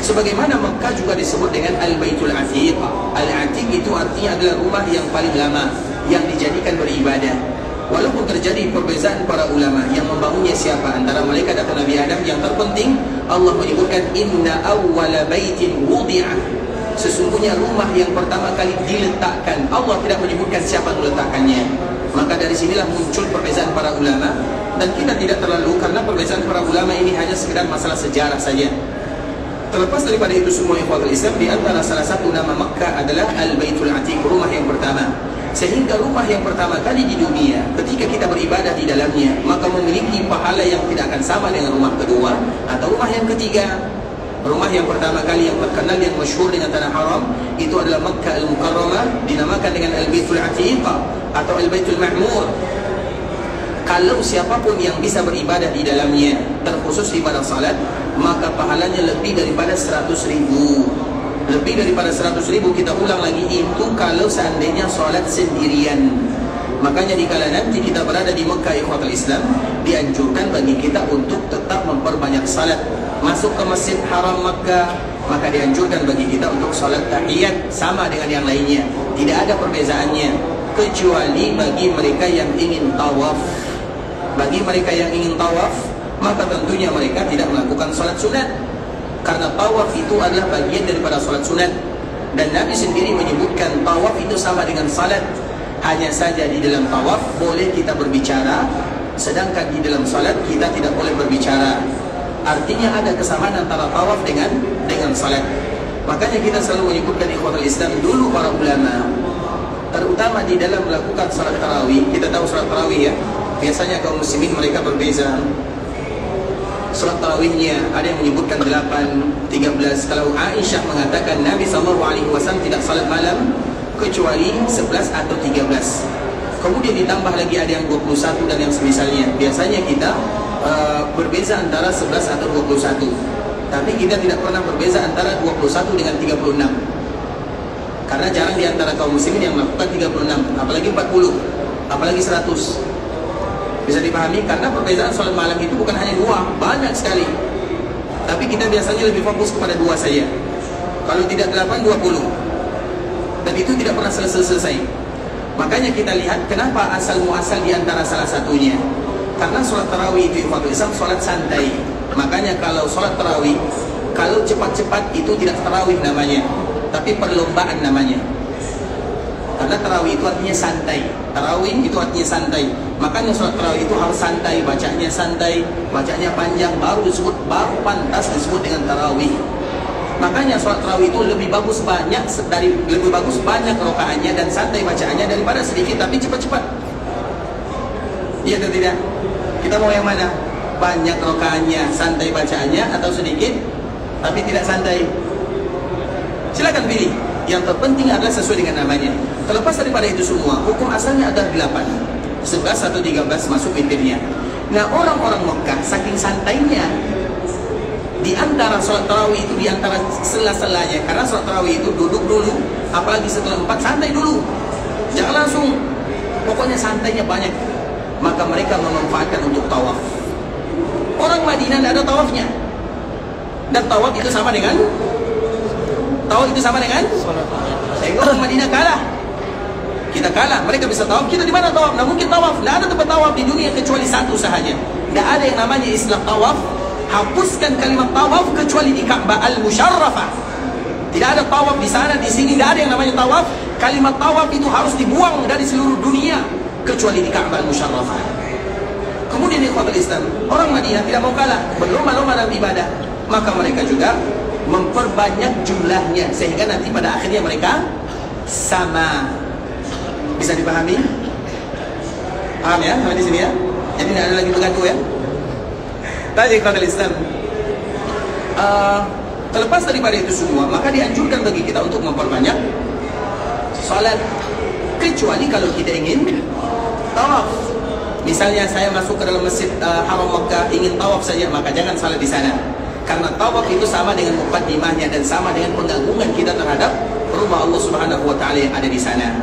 Sebagaimana Makkah juga disebut dengan Al-Baitul Atiq. Al-Atiq itu artinya adalah rumah yang paling lama yang dijadikan beribadah. Walaupun terjadi perbezaan para ulama yang membangunnya siapa antara malaikat atau Nabi Adam, yang terpenting Allah menyebutkan inna awwala baitin wudi'ah. Sesungguhnya rumah yang pertama kali diletakkan. Allah tidak menyebutkan siapa meletakkannya. Maka dari sinilah muncul perbezaan para ulama. Dan kita tidak terlalu, karena perbezaan para ulama ini hanya sekedar masalah sejarah saja. Terlepas daripada itu semua, ikhwatul Islam, di antara salah satu nama Makkah adalah Al-Baitul Atiq, rumah yang pertama. Sehingga rumah yang pertama kali di dunia, ketika kita beribadah di dalamnya, maka memiliki pahala yang tidak akan sama dengan rumah kedua atau rumah yang ketiga. Rumah yang pertama kali yang terkenal, yang masyhur dengan Tanah Haram, itu adalah Makkah Al-Mukarramah, dinamakan dengan Al-Baitul Atiq atau Al-Baitul Ma'mur. Kalau siapapun yang bisa beribadah di dalamnya, terkhusus ibadah salat, maka pahalanya lebih daripada 100.000. Lebih daripada 100.000, kita ulang lagi, itu kalau seandainya salat sendirian. Makanya dikala nanti kita berada di Mekah, ikhwatul Islam, dianjurkan bagi kita untuk tetap memperbanyak salat. Masuk ke Masjid Haram Mekah, maka dianjurkan bagi kita untuk salat tahiyat sama dengan yang lainnya. Tidak ada perbezaannya, kecuali bagi mereka yang ingin tawaf. Bagi mereka yang ingin tawaf, maka tentunya mereka tidak melakukan salat sunat, karena tawaf itu adalah bagian daripada salat sunat. Dan Nabi sendiri menyebutkan tawaf itu sama dengan salat. Hanya saja di dalam tawaf boleh kita berbicara, sedangkan di dalam salat kita tidak boleh berbicara. Artinya ada kesamaan antara tawaf dengan salat. Makanya kita selalu menyebutkan ikhwatul Islam, dulu para ulama, terutama di dalam melakukan salat tarawih. Kita tahu salat tarawih ya, biasanya kaum muslimin mereka berbeza. Salat tarawihnya ada yang menyebutkan 8, 13. Kalau Aisyah mengatakan Nabi SAW tidak salat malam kecuali 11 atau 13. Kemudian ditambah lagi ada yang 21 dan yang semisalnya. Biasanya kita berbeza antara 11 atau 21. Tapi kita tidak pernah berbeza antara 21 dengan 36. Karena jarang di antara kaum muslimin yang melakukan 36, apalagi 40, apalagi 100. Bisa dipahami, karena perbezaan salat malam itu bukan hanya 2, banyak sekali. Tapi kita biasanya lebih fokus kepada 2 saja. Kalau tidak 8, 20. Dan itu tidak pernah selesai. Makanya kita lihat kenapa asal muasal di antara salah satunya. Karena salat tarawih itu ikhwatul Islam salat santai. Makanya kalau salat tarawih, kalau cepat-cepat itu tidak tarawih namanya, tapi perlombaan namanya. Karena tarawih itu artinya santai. Tarawih itu artinya santai. Makanya salat tarawih itu harus santai, bacanya panjang, baru pantas disebut dengan tarawih. Makanya salat tarawih itu lebih bagus banyak rakaatnya dan santai bacaannya daripada sedikit tapi cepat-cepat. Iya atau tidak? Kita mau yang mana? Banyak rakaatnya, santai bacaannya, atau sedikit tapi tidak santai? Silakan pilih. Yang terpenting adalah sesuai dengan namanya. Terlepas daripada itu semua, hukum asalnya ada 8, 11 atau 13 masuk witirnya. Nah, orang-orang Mekah saking santainya, di antara sholat tarawih itu, di antara sela-selanya, karena sholat tarawih itu duduk dulu, apalagi setelah 4 santai dulu, jangan langsung, pokoknya santainya banyak. Maka mereka memanfaatkan untuk tawaf. Orang Madinah tidak ada tawafnya, dan tawaf itu sama dengan sehingga orang Madinah kalah. kalah. Mereka bisa tawaf, kita di mana tawaf? Nah mungkin tawaf, tidak ada tempat tawaf di dunia kecuali satu sahaja. Tidak ada yang namanya istilah tawaf. Hapuskan kalimat tawaf kecuali di Ka'bah al-Musharrafah. Tidak ada tawaf di sana, di sini tidak ada yang namanya tawaf. Kalimat tawaf itu harus dibuang dari seluruh dunia kecuali di Ka'bah al-Musharrafah. Kemudian ikhwatul Islam, orang Madinah tidak mau kalah, berlomba-lomba dalam ibadah. Maka mereka juga memperbanyak jumlahnya sehingga nanti pada akhirnya mereka sama. Bisa dipahami? Paham ya sampai di sini ya? Jadi tidak ada lagi bergaduh ya. Tadi ikhwatul Islam, terlepas daripada itu semua, maka dianjurkan bagi kita untuk memperbanyak salat, kecuali kalau kita ingin tawaf. Misalnya saya masuk ke dalam Masjid Haram Makkah, ingin tawaf saja, maka jangan salat di sana. Karena tawaf itu sama dengan muqaddimahnya dan sama dengan pengagungan kita terhadap rumah Allah Subhanahu wa taala yang ada di sana.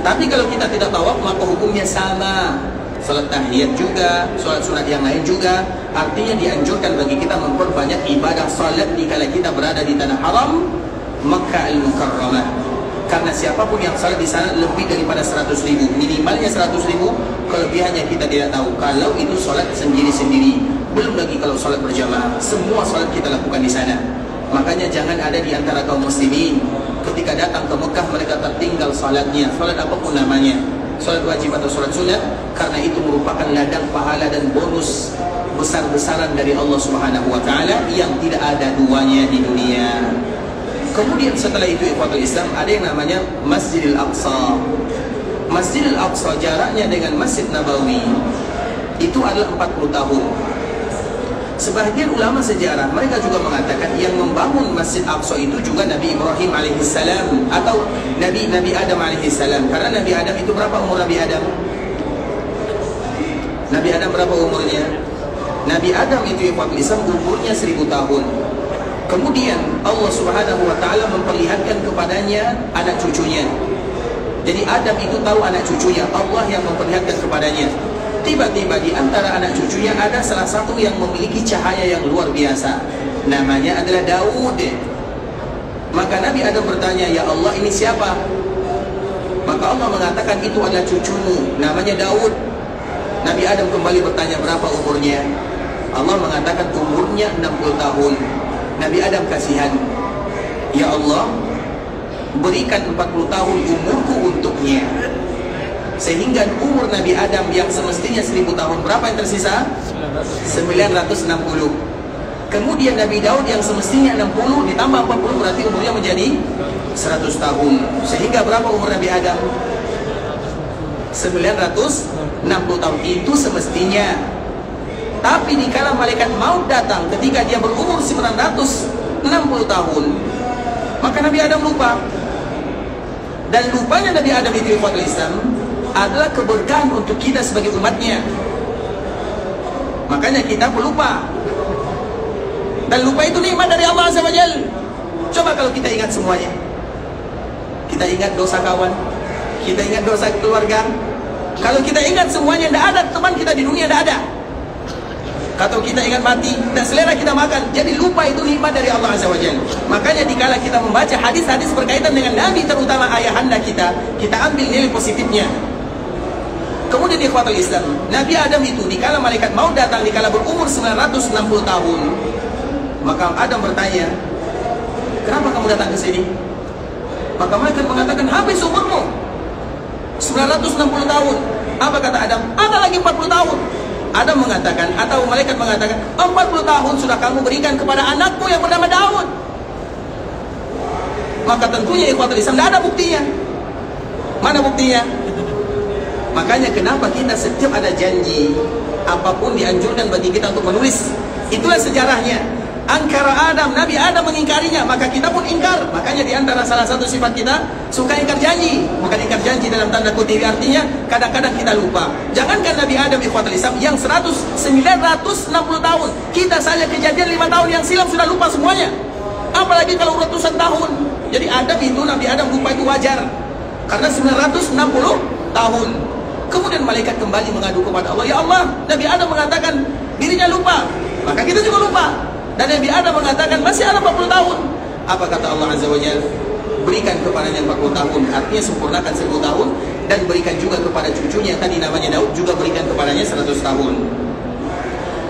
Tapi kalau kita tidak tawaf, maka hukumnya sama. Salat tahiyat juga, salat sunat yang lain juga. Artinya dianjurkan bagi kita memperbanyak ibadah salat dikala kita berada di tanah haram Makkah al-Mukarramah. Karena siapapun yang salat di sana lebih daripada 100.000, minimalnya 100.000, kelebihannya kita tidak tahu. Kalau itu salat sendiri-sendiri, belum lagi kalau salat berjamaah, semua salat kita lakukan di sana. Makanya jangan ada di antara kaum muslimin ketika datang ke Mekah mereka tertinggal salatnya, salat apapun namanya, salat wajib atau salat sunat, karena itu merupakan ladang pahala dan bonus besar-besaran dari Allah Subhanahu wa taala yang tidak ada duanya di dunia. Kemudian setelah itu ikhwatul Islam, ada yang namanya Masjidil Aqsa. Masjidil Aqsa jaraknya dengan Masjid Nabawi itu adalah 40 tahun. Sebagian ulama sejarah mereka juga mengatakan yang membangun Masjid Aqsa itu juga Nabi Ibrahim alaihissalam atau Nabi Adam alaihissalam. Karena Nabi Adam itu berapa umur Nabi Adam? Nabi Adam berapa umurnya? Nabi Adam itu ikhwatul Islam umurnya 1000 tahun. Kemudian Allah Subhanahu wa taala memperlihatkan kepadanya anak cucunya. Jadi Adam itu tahu anak cucunya, Allah yang memperlihatkan kepadanya. Tiba-tiba di antara anak cucunya ada salah satu yang memiliki cahaya yang luar biasa. Namanya adalah Daud. Maka Nabi Adam bertanya, "Ya Allah, ini siapa?" Maka Allah mengatakan, "Itu adalah cucumu, namanya Daud." Nabi Adam kembali bertanya, "Berapa umurnya?" Allah mengatakan umurnya 60 tahun. Nabi Adam kasihan, "Ya Allah, berikan 40 tahun umurku untuknya." Sehingga umur Nabi Adam yang semestinya 1000 tahun, berapa yang tersisa? 960. Kemudian Nabi Daud yang semestinya 60 ditambah 40 berarti umurnya menjadi 100 tahun. Sehingga berapa umur Nabi Adam? 960 tahun. Itu semestinya. Tapi dikala malaikat maut datang ketika dia berumur 960 tahun, maka Nabi Adam lupa. Dan lupanya Nabi Adam itu ikhwatul Islam adalah keberkahan untuk kita sebagai umatnya. Makanya kita pelupa. Dan lupa itu nikmat dari Allah Azza wa Jalla. Coba kalau kita ingat semuanya. Kita ingat dosa kawan, kita ingat dosa keluarga. Kalau kita ingat semuanya, tidak ada teman kita di dunia, tidak ada. Atau kita ingat mati dan selera kita makan. Jadi lupa itu nikmat dari Allah Azza wa Jalla. Makanya dikala kita membaca hadis-hadis berkaitan dengan Nabi, terutama ayahanda kita ambil nilai positifnya. Kemudian ikhwatul Islam, Nabi Adam itu dikala malaikat maut datang dikala berumur 960 tahun, maka Adam bertanya, "Kenapa kamu datang ke sini?" Maka malaikat mengatakan, "Habis umurmu 960 tahun." Apa kata Adam? "Ada lagi 40 tahun." Adam mengatakan, atau malaikat mengatakan, 40 tahun sudah kamu berikan kepada anakmu yang bernama Daud. Maka tentunya ikhwatul Islam tidak ada buktinya. Mana buktinya? Makanya kenapa kita setiap ada janji, apapun dianjurkan bagi kita untuk menulis. Itulah sejarahnya. Angkara Adam, Nabi Adam mengingkarinya, maka kita pun ingkar. Makanya di antara salah satu sifat kita suka ingkar janji. Bukan ingkar janji dalam tanda kutip, artinya kadang-kadang kita lupa. Jangankan Nabi Adam ikhwatul Islam yang 960 tahun, kita saja kejadian 5 tahun yang silam sudah lupa semuanya. Apalagi kalau ratusan tahun. Jadi Adam itu, Nabi Adam lupa itu wajar. Karena 960 tahun. Kemudian malaikat kembali mengadu kepada Allah, "Ya Allah, Nabi Adam mengatakan dirinya lupa." Maka kita juga lupa. Dan Nabi Adam mengatakan masih ada 40 tahun. Apa kata Allah Azza wa Jalla? berikan kepadanya 40 tahun, artinya sempurnakan 1000 tahun, dan berikan juga kepada cucunya yang tadi namanya Daud, juga berikan kepadanya 100 tahun.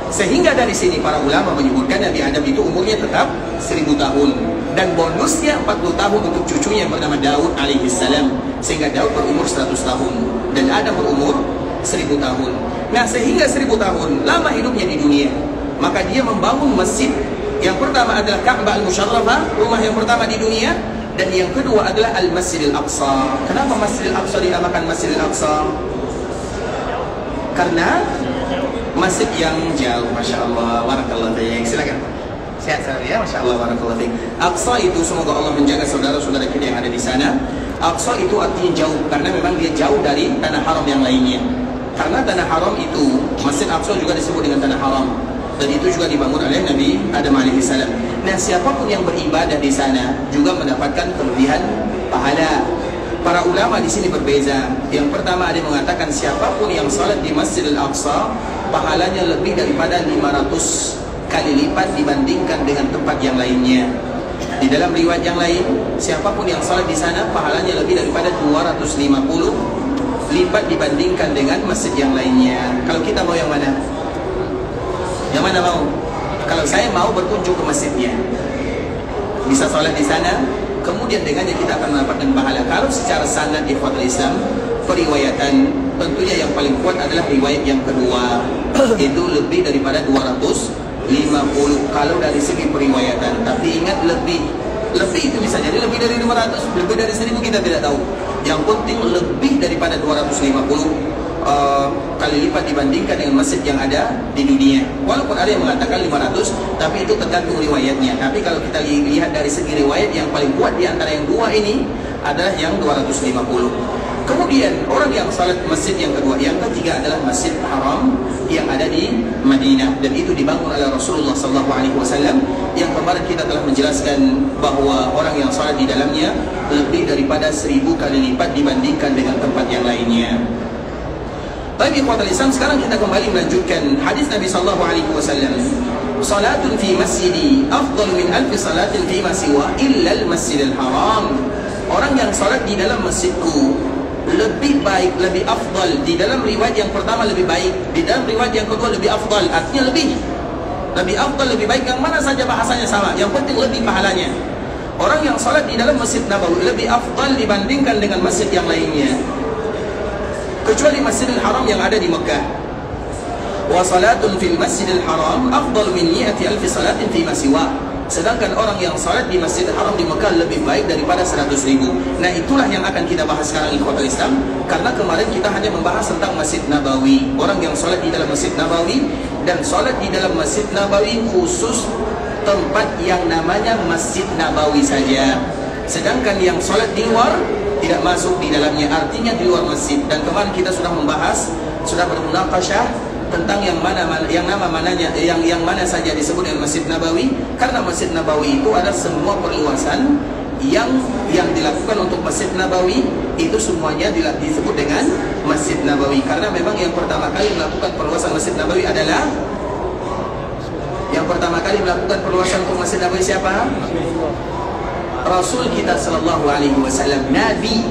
Sehingga dari sini para ulama menyebutkan Nabi Adam itu umurnya tetap 1000 tahun, dan bonusnya 40 tahun untuk cucunya yang bernama Daud alaihissalam, sehingga Daud berumur 100 tahun dan Adam berumur 1000 tahun. Nah, sehingga 1000 tahun lama hidupnya di dunia, maka dia membangun masjid. Yang pertama adalah Ka'bah al-Musharrafah, rumah yang pertama di dunia, dan yang kedua adalah Al-Masjidil Aqsa. Kenapa Masjidil Aqsa dinamakan Masjidil Aqsa? Karena masjid yang jauh. Masya Allah, barakallahu fiik. Silakan. Sehat ya, Masya Allah, barakallahu fiik. Aqsa itu semoga Allah menjaga saudara-saudara kita yang ada di sana. Aqsa itu artinya jauh, karena memang dia jauh dari tanah haram yang lainnya. Karena tanah haram itu, Masjid Aqsa juga disebut dengan tanah haram, dan itu juga dibangun oleh Nabi Adam alaihissalam. Nah, siapapun yang beribadah di sana juga mendapatkan kelebihan pahala. Para ulama di sini berbeza. Yang pertama ada yang mengatakan siapapun yang salat di Masjidil Aqsa, pahalanya lebih daripada 500 kali lipat dibandingkan dengan tempat yang lainnya. Di dalam riwayat yang lain, siapapun yang salat di sana, pahalanya lebih daripada 250 lipat dibandingkan dengan masjid yang lainnya. Kalau kita mau yang mana? Yang mana mau? Kalau saya mau berkunjung ke masjidnya, bisa salat di sana, kemudian dengannya kita akan mendapatkan pahala. Kalau secara sanad ikhwatul Islam, periwayatan, tentunya yang paling kuat adalah riwayat yang kedua, itu lebih daripada 250 kalau dari segi periwayatan. Tapi ingat, lebih itu bisa jadi lebih dari 500, lebih dari 1000 kita tidak tahu. Yang penting lebih daripada 250 kali lipat dibandingkan dengan masjid yang ada di dunia. Walaupun ada yang mengatakan 500, tapi itu tergantung riwayatnya. Tapi kalau kita lihat dari segi riwayat, yang paling kuat di antara yang dua ini adalah yang 250. Kemudian orang yang salat masjid yang kedua, yang ketiga adalah Masjid Haram yang ada di Madinah, dan itu dibangun oleh Rasulullah SAW, yang kemarin kita telah menjelaskan bahwa orang yang salat di dalamnya lebih daripada 1000 kali lipat dibandingkan dengan tempat yang lainnya. Tapi ikhwatul Islam, sekarang kita kembali melanjutkan hadis Nabi SAW. Salatun fi masjidi afdal min alfi salatin fi ma siwa illa al-masjidil haram. Orang yang salat di dalam masjidku lebih baik, lebih afdal. Di dalam riwayat yang pertama lebih baik, di dalam riwayat yang kedua lebih afdal, artinya lebih afdal, lebih baik. Yang mana saja bahasanya sama, yang penting lebih pahalanya. Orang yang salat di dalam Masjid Nabawi lebih afdal dibandingkan dengan masjid yang lainnya, kecuali Masjidil Haram yang ada di Mekah. Wa salatun fil Masjidil Haram afdal min 100,000 salatin fi ma siwa. Sedangkan orang yang salat di Masjidil Haram di Mekah lebih baik daripada 100.000. Nah, itulah yang akan kita bahas sekarang ikhwatul Islam. Karena kemarin kita hanya membahas tentang Masjid Nabawi, orang yang salat di dalam Masjid Nabawi, dan salat di dalam Masjid Nabawi khusus tempat yang namanya Masjid Nabawi saja. Sedangkan yang salat di luar tidak masuk di dalamnya, artinya di luar masjid. Dan kemarin kita sudah membahas, sudah bermunaqasyah tentang yang mana saja disebut dengan Masjid Nabawi. Karena Masjid Nabawi itu ada semua perluasan yang dilakukan untuk Masjid Nabawi, itu semuanya disebut dengan Masjid Nabawi. Karena memang yang pertama kali melakukan perluasan Masjid Nabawi adalah, yang pertama kali melakukan perluasan untuk Masjid Nabawi siapa? Rasul kita sallallahu alaihi wasallam, Nabi.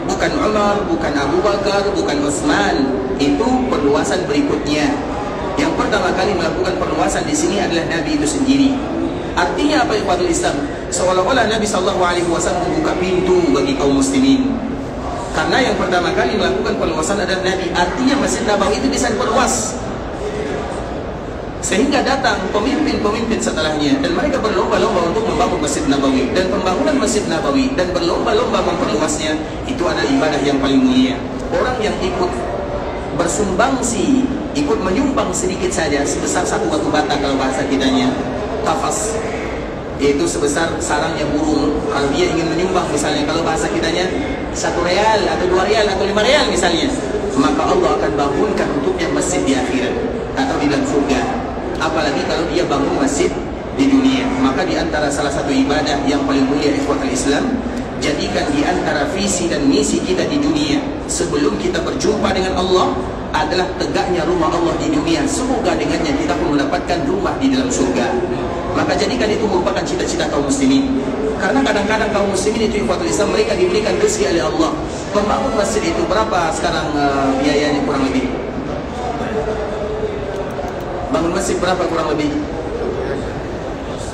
Bukan Umar, bukan Abu Bakar, bukan Utsman. Itu perluasan berikutnya. Yang pertama kali melakukan perluasan di sini adalah Nabi itu sendiri. Artinya apa ikhwatul Islam? Seolah-olah Nabi sallallahu alaihi wasallam membuka pintu bagi kaum muslimin. Karena yang pertama kali melakukan perluasan adalah Nabi. Artinya Masjid Nabawi itu bisa diperluas, sehingga datang pemimpin-pemimpin setelahnya, dan mereka berlomba-lomba untuk membangun Masjid Nabawi. Dan pembangunan Masjid Nabawi dan berlomba-lomba memperluasnya, itu adalah ibadah yang paling mulia. Orang yang ikut bersumbangsi, ikut menyumbang sedikit saja, sebesar satu batu bata kalau bahasa kitanya, tafas, yaitu sebesar sarangnya burung. Kalau dia ingin menyumbang misalnya, kalau bahasa kitanya 1 real atau 2 real atau 5 real misalnya, maka Allah akan bangunkan untuknya masjid di akhirat atau di dalam surga. Apalagi kalau dia bangun masjid di dunia. Maka di antara salah satu ibadah yang paling mulia ikhwatul Islam jadikan di antara visi dan misi kita di dunia sebelum kita berjumpa dengan Allah adalah tegaknya rumah Allah di dunia. Semoga dengannya kita pun mendapatkan rumah di dalam surga. Maka jadikan itu merupakan cita-cita kaum muslimin. Karena kadang-kadang kaum muslimin itu ikhwatul Islam, mereka diberikan rezeki oleh Allah. Membangun masjid itu berapa sekarang biayanya kurang lebih? Bangun masjid berapa kurang lebih?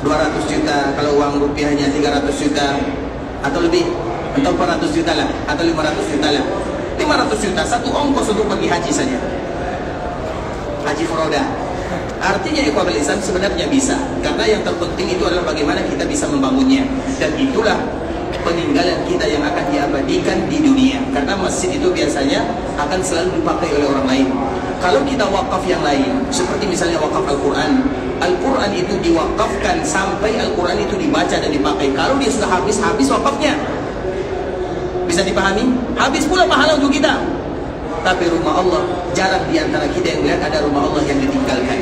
200 juta, kalau uang rupiahnya 300 juta atau lebih, atau 400 juta lah, atau 500 juta lah. 500 juta satu ongkos untuk pergi haji saja, haji furoda. Artinya ikhwatul Islam sebenarnya bisa, karena yang terpenting itu adalah bagaimana kita bisa membangunnya. Dan itulah peninggalan kita yang akan diabadikan di dunia. Karena masjid itu biasanya akan selalu dipakai oleh orang lain. Kalau kita wakaf yang lain, seperti misalnya wakaf Al-Quran, Al-Quran itu diwakafkan sampai Al-Quran itu dibaca dan dipakai. Kalau dia sudah habis wakafnya. Bisa dipahami? Habis pula pahala untuk kita. Tapi rumah Allah, jarang di antara kita yang melihat ada rumah Allah yang ditinggalkan.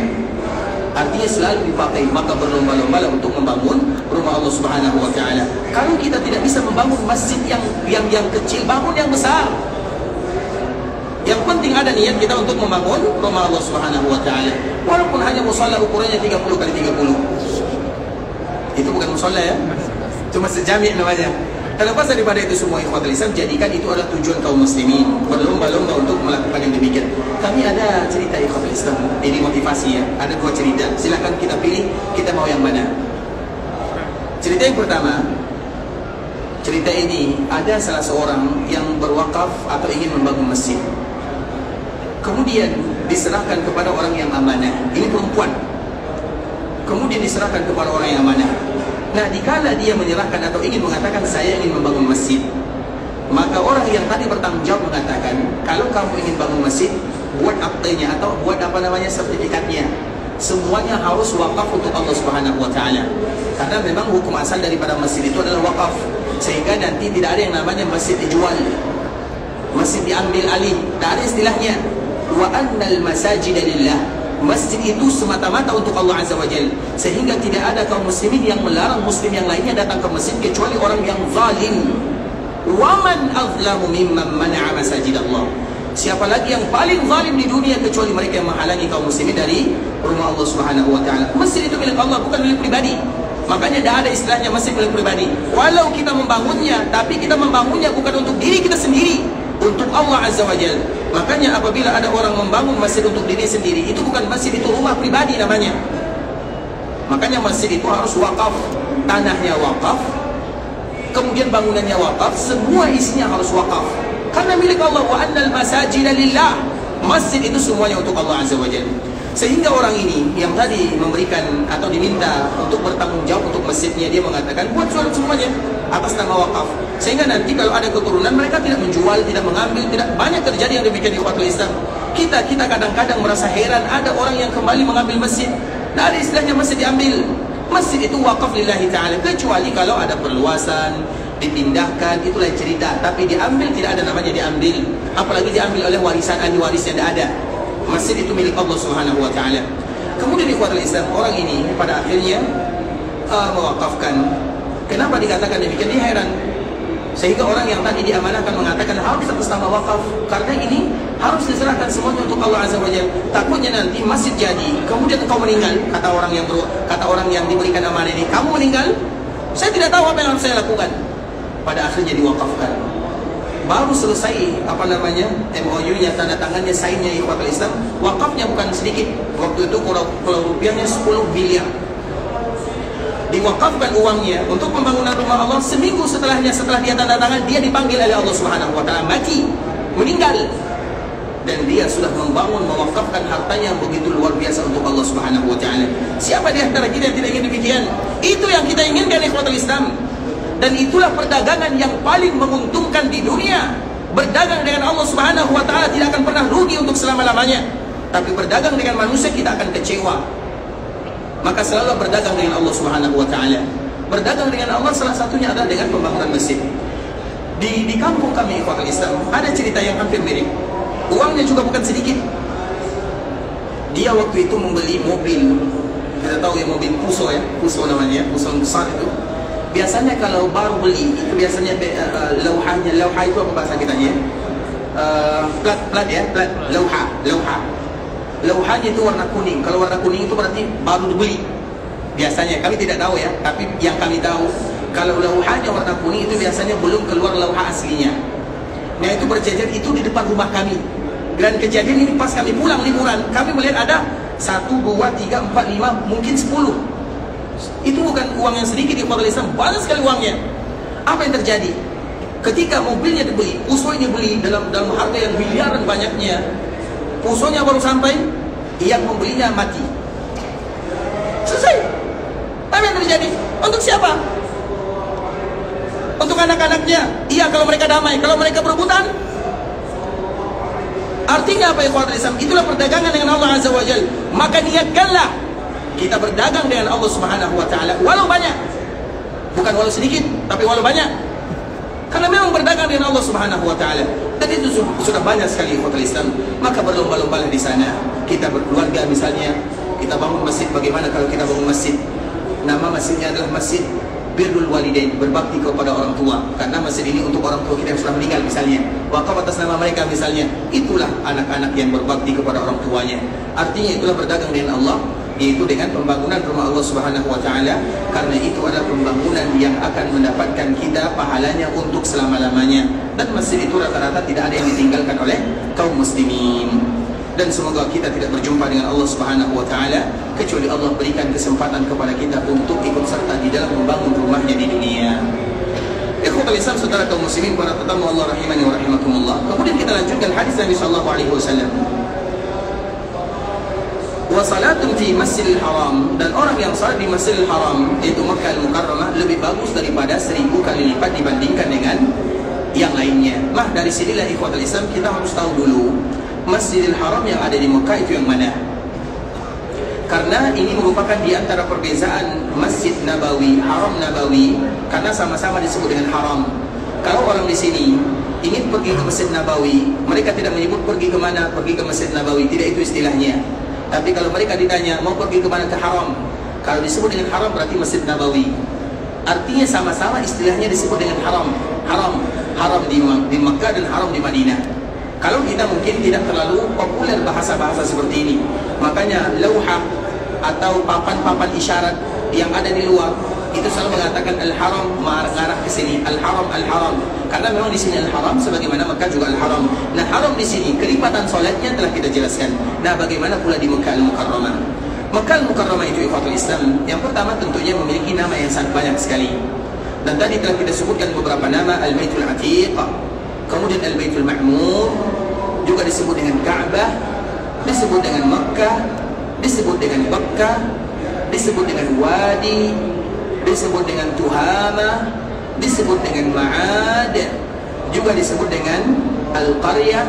Artinya selalu dipakai. Maka berlomba-lomba untuk membangun rumah Allah Subhanahu wa ta'ala. Kalau kita tidak bisa membangun masjid yang kecil, bangun yang besar. Yang penting ada niat kita untuk membangun rumah Allah Subhanahu wa ta'ala. Walaupun hanya musalla ukurannya 30 kali 30. Itu bukan musalla ya, cuma sejami namanya. Terlepas daripada itu semua ikhwatul Islam, jadikan itu adalah tujuan kaum muslimin, berlomba-lomba untuk melakukan yang demikian. Kami ada cerita ikhwatul Islam, ini motivasi ya. Ada 2 cerita, silakan kita pilih, kita mau yang mana. Cerita yang pertama, cerita ini ada salah seorang yang berwakaf atau ingin membangun masjid. Kemudian diserahkan kepada orang yang amanah. Ini perempuan. Kemudian diserahkan kepada orang yang amanah. Nah, dikala dia menyerahkan atau ingin mengatakan saya ingin membangun masjid, maka orang yang tadi bertanggung jawab mengatakan, kalau kamu ingin bangun masjid, buat aktenya atau buat apa namanya sertifikatnya. Semuanya harus wakaf untuk Allah Subhanahu wa ta'ala. Karena memang hukum asal daripada masjid itu adalah wakaf. Sehingga nanti tidak ada yang namanya masjid dijual, masjid diambil alih. Tak ada istilahnya. Wa annal masajida lillah. Masjid itu semata-mata untuk Allah Azza wa Jalla. Sehingga tidak ada kaum muslimin yang melarang muslim yang lainnya datang ke masjid kecuali orang yang zalim. Wa man azlamu mimman mana'a masajid Allah. Siapa lagi yang paling zalim di dunia kecuali mereka yang menghalangi kaum muslimin dari rumah Allah Subhanahu wa ta'ala. Masjid itu milik Allah, bukan milik pribadi. Makanya tidak ada istilahnya masjid milik pribadi. Walau kita membangunnya, tapi kita membangunnya bukan untuk diri kita sendiri, untuk Allah Azza wa Jalla. Makanya apabila ada orang membangun masjid untuk diri sendiri, itu bukan masjid, itu rumah pribadi namanya. Makanya masjid itu harus wakaf, tanahnya wakaf, kemudian bangunannya wakaf, semua isinya harus wakaf. Karena milik Allah, wa annal masajida lillah. Masjid itu semuanya untuk Allah Azza wa Jalla. Sehingga orang ini yang tadi memberikan atau diminta untuk bertanggung jawab untuk masjidnya, dia mengatakan buat surat semuanya atas nama wakaf. Sehingga nanti kalau ada keturunan mereka tidak menjual, tidak mengambil, tidak banyak terjadi yang demikian di umatul Islam. Kita kadang-kadang merasa heran ada orang yang kembali mengambil masjid. Tidak ada istilahnya masjid diambil. Masjid itu wakaf lillahi ta'ala. Kecuali kalau ada perluasan, dipindahkan, itulah cerita. Tapi diambil tidak ada namanya diambil. Apalagi diambil oleh warisan ahli waris yang tidak ada. Masjid itu milik Allah Subhanahu wa ta'ala. Kemudian ikhwatul Islam, orang ini pada akhirnya mewakafkan. Kenapa dikatakan demikian? Dia heran. Sehingga orang yang tadi diamanahkan mengatakan harus atas nama wakaf, karena ini harus diserahkan semuanya untuk Allah Azza wa Jalla. Takutnya nanti masjid jadi, kemudian engkau meninggal, kata orang yang diberikan amanah ini, kamu meninggal, saya tidak tahu apa yang harus saya lakukan. Pada akhirnya diwakafkan. Baru selesai MOU-nya, tanda tangannya, sign-nya ikhwatul Islam. Wakafnya bukan sedikit. Waktu itu kalau rupiahnya 10 miliar. Diwakafkan uangnya untuk pembangunan rumah Allah. Seminggu setelah dia tanda tangan, dia dipanggil oleh Allah Subhanahu wa ta'ala, mati, meninggal. Dan dia sudah mewakafkan hartanya yang begitu luar biasa untuk Allah Subhanahu wa ta'ala. Siapa di antara kita yang tidak ingin demikian? Itu yang kita inginkan ikhwatul Islam. Dan itulah perdagangan yang paling menguntungkan di dunia. Berdagang dengan Allah Subhanahu wa ta'ala tidak akan pernah rugi untuk selama-lamanya. Tapi berdagang dengan manusia kita akan kecewa. Maka selalu berdagang dengan Allah Subhanahu wa ta'ala. Berdagang dengan Allah salah satunya adalah dengan pembangunan masjid. Di kampung kami ikhwatul Islam ada cerita yang hampir mirip. Uangnya juga bukan sedikit. Dia waktu itu membeli mobil, kita tahu ya, mobil Puso ya, Puso namanya, Puso besar itu. biasanya kalau baru beli itu biasanya lauha itu apa bahasa kitanya? Plat ya, lauhanya itu warna kuning. Kalau warna kuning itu berarti baru dibeli. Biasanya kami tidak tahu ya, tapi yang kami tahu kalau lauhanya warna kuning itu biasanya belum keluar lauha aslinya. Nah itu berjajar itu di depan rumah kami. Dan kejadian ini pas kami pulang liburan, kami melihat ada 1, 2, 3, 4, 5, mungkin 10. Itu bukan uang yang sedikit di Ikhwatul Islam, banyak sekali uangnya. Apa yang terjadi? Ketika mobilnya dibeli, usonya dibeli dalam harga yang miliaran banyaknya. Usonya baru sampai, yang membelinya mati. Selesai. Apa yang terjadi? Untuk siapa? Untuk anak-anaknya. Iya kalau mereka damai, kalau mereka berebutan. Artinya apa ya Ikhwatul Islam? Itulah perdagangan dengan Allah Azza wa Jalla. Maka niatkanlah kita berdagang dengan Allah Subhanahu wa taala walau banyak. Bukan walau sedikit, tapi walau banyak. Karena memang berdagang dengan Allah Subhanahu wa taala. Dan itu sudah banyak sekali Ikhwatul Islam. Maka berlomba-lombalah di sana. Kita berkeluarga misalnya, kita bangun masjid. Bagaimana kalau kita bangun masjid? Nama masjidnya adalah Masjid Birrul Walidain, berbakti kepada orang tua. Karena masjid ini untuk orang tua kita yang sudah meninggal misalnya, wakaf atas nama mereka misalnya. Itulah anak-anak yang berbakti kepada orang tuanya. Artinya itulah berdagang dengan Allah, yaitu dengan pembangunan rumah Allah Subhanahu wa taala. Karena itu adalah pembangunan yang akan mendapatkan kita pahalanya untuk selama-lamanya. Dan masjid itu rata-rata tidak ada yang ditinggalkan oleh kaum muslimin. Dan semoga kita tidak berjumpa dengan Allah Subhanahu wa taala kecuali Allah berikan kesempatan kepada kita untuk ikut serta di dalam membangun rumahnya di dunia. Ikhwatul Islam, saudara kaum muslimin, para tetamu Allah rahimani wa rahimakumullah. Kemudian kita lanjutkan hadis Nabi sallallahu alaihi wasallam. Wa salatun fi Masjidil Haram, dan orang yang salat di Masjidil Haram yaitu Makkah Al-Mukarramah lebih bagus daripada 1000 kali lipat dibandingkan dengan yang lainnya. Mah dari sinilah Ikhwatul Islam kita harus tahu dulu Masjidil Haram yang ada di Mekah itu yang mana. Karena ini merupakan di antara perbezaan Masjid Nabawi, Haram Nabawi, karena sama-sama disebut dengan haram. Kalau orang di sini ingin pergi ke Masjid Nabawi, mereka tidak menyebut pergi ke mana, pergi ke Masjid Nabawi, tidak itu istilahnya. Tapi kalau mereka ditanya mau pergi ke mana, ke haram, kalau disebut dengan haram berarti Masjid Nabawi. Artinya sama-sama istilahnya disebut dengan haram. Haram di Mekah dan haram di Madinah. Kalau kita mungkin tidak terlalu populer bahasa-bahasa seperti ini, makanya lauha atau papan-papan isyarat yang ada di luar itu selalu mengatakan al-haram, mengarah ke sini al-haram. Karena memang di sini al-haram sebagaimana Mekah juga al-haram. Nah, haram di sini kelipatan solatnya telah kita jelaskan. Nah, bagaimana pula di Mekah Al-Mukarramah? Mekah Al-Mukarramah itu Ikhwatul Islam, yang pertama tentunya memiliki nama yang sangat banyak sekali. Dan tadi telah kita sebutkan beberapa nama, Al-Baitul Atiq, kemudian Al-Baitul Ma'mur, juga disebut dengan Ka'bah, disebut dengan Makkah, disebut dengan Bakkah, disebut dengan Wadi, disebut dengan Tuhama, disebut dengan Ma'ad, juga disebut dengan Al-Qaryah,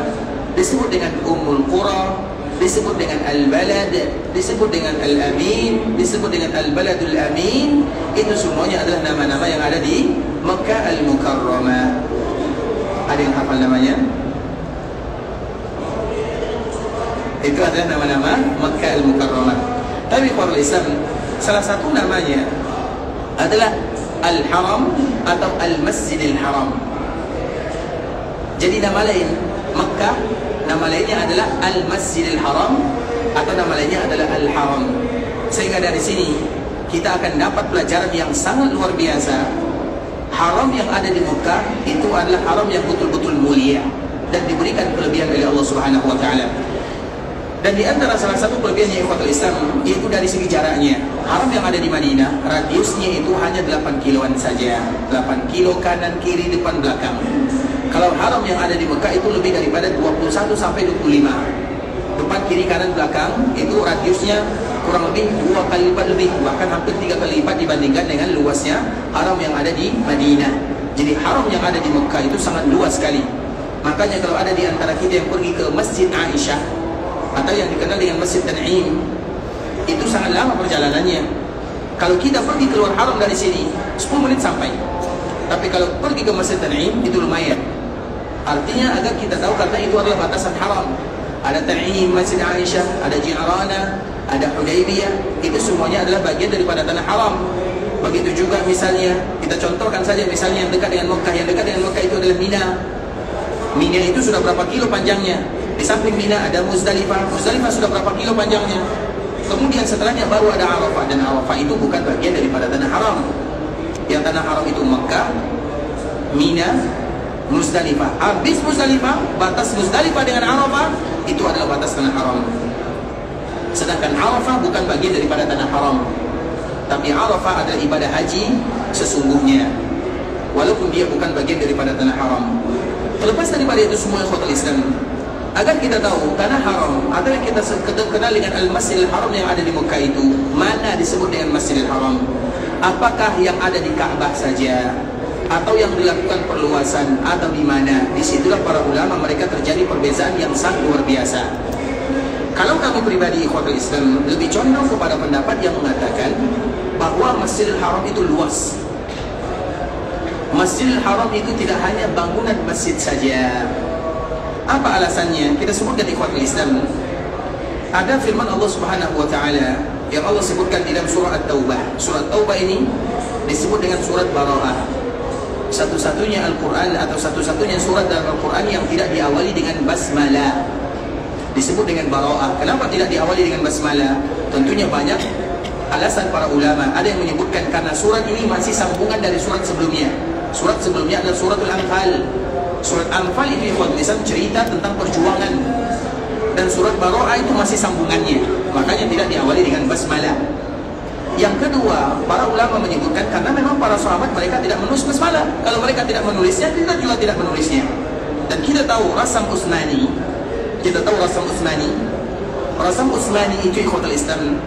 disebut dengan Ummul Qura, disebut dengan Al-Balad, disebut dengan Al-Amin, disebut dengan Al-Baladul Amin. Itu semuanya adalah nama-nama yang ada di Makkah Al-Mukarramah. Ada yang hafal namanya? Itu adalah nama-nama Makkah Al-Mukarramah. Tapi para Islam, salah satu namanya adalah Al-Haram atau Al-Masjidil Haram. Jadi nama lain Makkah, nama lainnya adalah Al-Masjidil Haram, atau nama lainnya adalah Al-Haram. Sehingga dari sini kita akan dapat pelajaran yang sangat luar biasa. Haram yang ada di Mekah itu adalah haram yang betul-betul mulia dan diberikan kelebihan oleh Allah Subhanahu wa taala. Dan di antara salah satu kelebihannya Ikhwatul Islam yaitu dari segi jaraknya. Haram yang ada di Madinah, radiusnya itu hanya 8 kiloan saja. 8 kilo kanan, kiri, depan, belakang. Kalau haram yang ada di Mekah itu lebih daripada 21 sampai 25. Depan, kiri, kanan, belakang itu radiusnya kurang lebih 2 kali lipat lebih, bahkan hampir 3 kali lipat dibandingkan dengan luasnya haram yang ada di Madinah. Jadi haram yang ada di Mekah itu sangat luas sekali. Makanya kalau ada di antara kita yang pergi ke Masjid Aisyah atau yang dikenal dengan Masjid Tan'im, itu sangat lama perjalanannya. Kalau kita pergi keluar haram dari sini 10 menit sampai. Tapi kalau pergi ke Masjid Tan'im itu lumayan. Artinya agar kita tahu, karena itu adalah batasan haram. Ada Tan'im, Masjid Aisyah, ada Ji'rana, ada Hudaybiyah, itu semuanya adalah bagian daripada tanah haram. Begitu juga misalnya, kita contohkan saja misalnya yang dekat dengan Mekah. Yang dekat dengan Mekah itu adalah Mina. Mina itu sudah berapa kilo panjangnya? Di samping Mina ada Muzdalifah. Muzdalifah sudah berapa kilo panjangnya? Kemudian setelahnya baru ada Arafah. Dan Arafah itu bukan bagian daripada tanah haram. Yang tanah haram itu Mekah, Mina, Muzdalifah. Habis Muzdalifah, batas Muzdalifah dengan Arafah itu adalah batas tanah haram. Sedangkan Arafah bukan bagian daripada tanah haram. Tapi Arafah adalah ibadah haji sesungguhnya, walaupun dia bukan bagian daripada tanah haram. Terlepas daripada itu semua ikhwatul Islam, agar kita tahu tanah haram adalah kita kenal dengan Al-Masjidil Haram yang ada di Mekah itu. Mana disebut dengan Masjidil Haram? Apakah yang ada di Ka'bah saja, atau yang dilakukan perluasan, atau di mana? Disitulah para ulama mereka terjadi perbezaan yang sangat luar biasa. Kalau kami pribadi ikhwatul Islam lebih condong kepada pendapat yang mengatakan bahwa Masjidil Haram itu luas. Masjidil Haram itu tidak hanya bangunan masjid saja. Apa alasannya? Kita sebutkan ikhwatul Islam. Ada firman Allah Subhanahu wa taala yang Allah sebutkan di dalam surah At-Taubah. Surah Taubah ini disebut dengan surat Bara'ah. Satu-satunya Al-Quran atau satu-satunya surat dalam Al-Quran yang tidak diawali dengan basmalah. Disebut dengan Bara'ah. Kenapa tidak diawali dengan basmalah? Tentunya banyak alasan para ulama. Ada yang menyebutkan karena surat ini masih sambungan dari surat sebelumnya. Surat sebelumnya adalah suratul Anfal. Surat Anfal itu ikhwan Islam cerita tentang perjuangan. Dan surat Bara'ah itu masih sambungannya. Makanya tidak diawali dengan basmalah. Yang kedua, para ulama menyebutkan karena memang para sahabat mereka tidak menulis basmalah. Kalau mereka tidak menulisnya, kita juga tidak menulisnya. Dan kita tahu Rasam Utsmani. Rasam Utsmani itu ikhwatul Islam.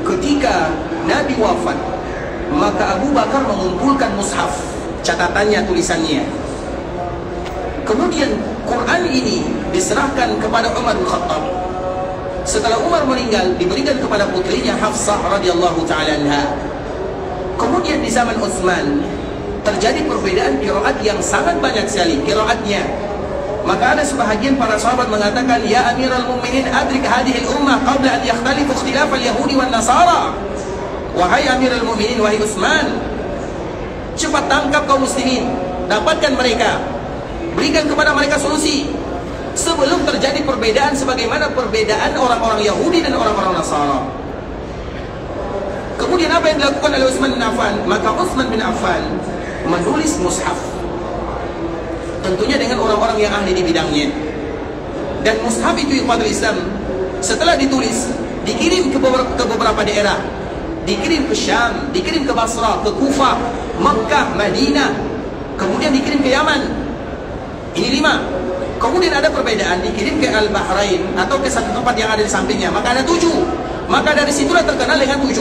Ketika Nabi wafat, maka Abu Bakar mengumpulkan mushaf, catatannya, tulisannya. Kemudian Quran ini diserahkan kepada Umar bin Khattab. Setelah Umar meninggal, diberikan kepada putrinya Hafsah radhiyallahu taala anha. Kemudian di zaman Utsman terjadi perbedaan qiraat yang sangat banyak sekali qiraatnya. Maka ada sebahagian para sahabat mengatakan, ya Amirul Mukminin adrik hadhihi al-ummah qabla an yakhtalifu ikhtilaf al-yahudi wan nasara. Wahai Amirul Mukminin, wahai Utsman, cepat tangkap kaum muslimin, dapatkan mereka, berikan kepada mereka solusi sebelum terjadi perbedaan sebagaimana perbedaan orang-orang Yahudi dan orang-orang Nasara. Kemudian apa yang dilakukan oleh Utsman bin Affan? Maka Utsman bin Affan menulis mushaf, tentunya dengan orang-orang yang ahli di bidangnya. Dan mushaf itu ikhwatul Islam setelah ditulis dikirim ke beberapa daerah. Dikirim ke Syam, dikirim ke Basra, ke Kufah, Makkah, Madinah, kemudian dikirim ke Yaman. Ini 5. Kemudian ada perbedaan, dikirim ke Al-Bahrain atau ke satu tempat yang ada di sampingnya, maka ada 7. Maka dari situlah terkenal dengan 7.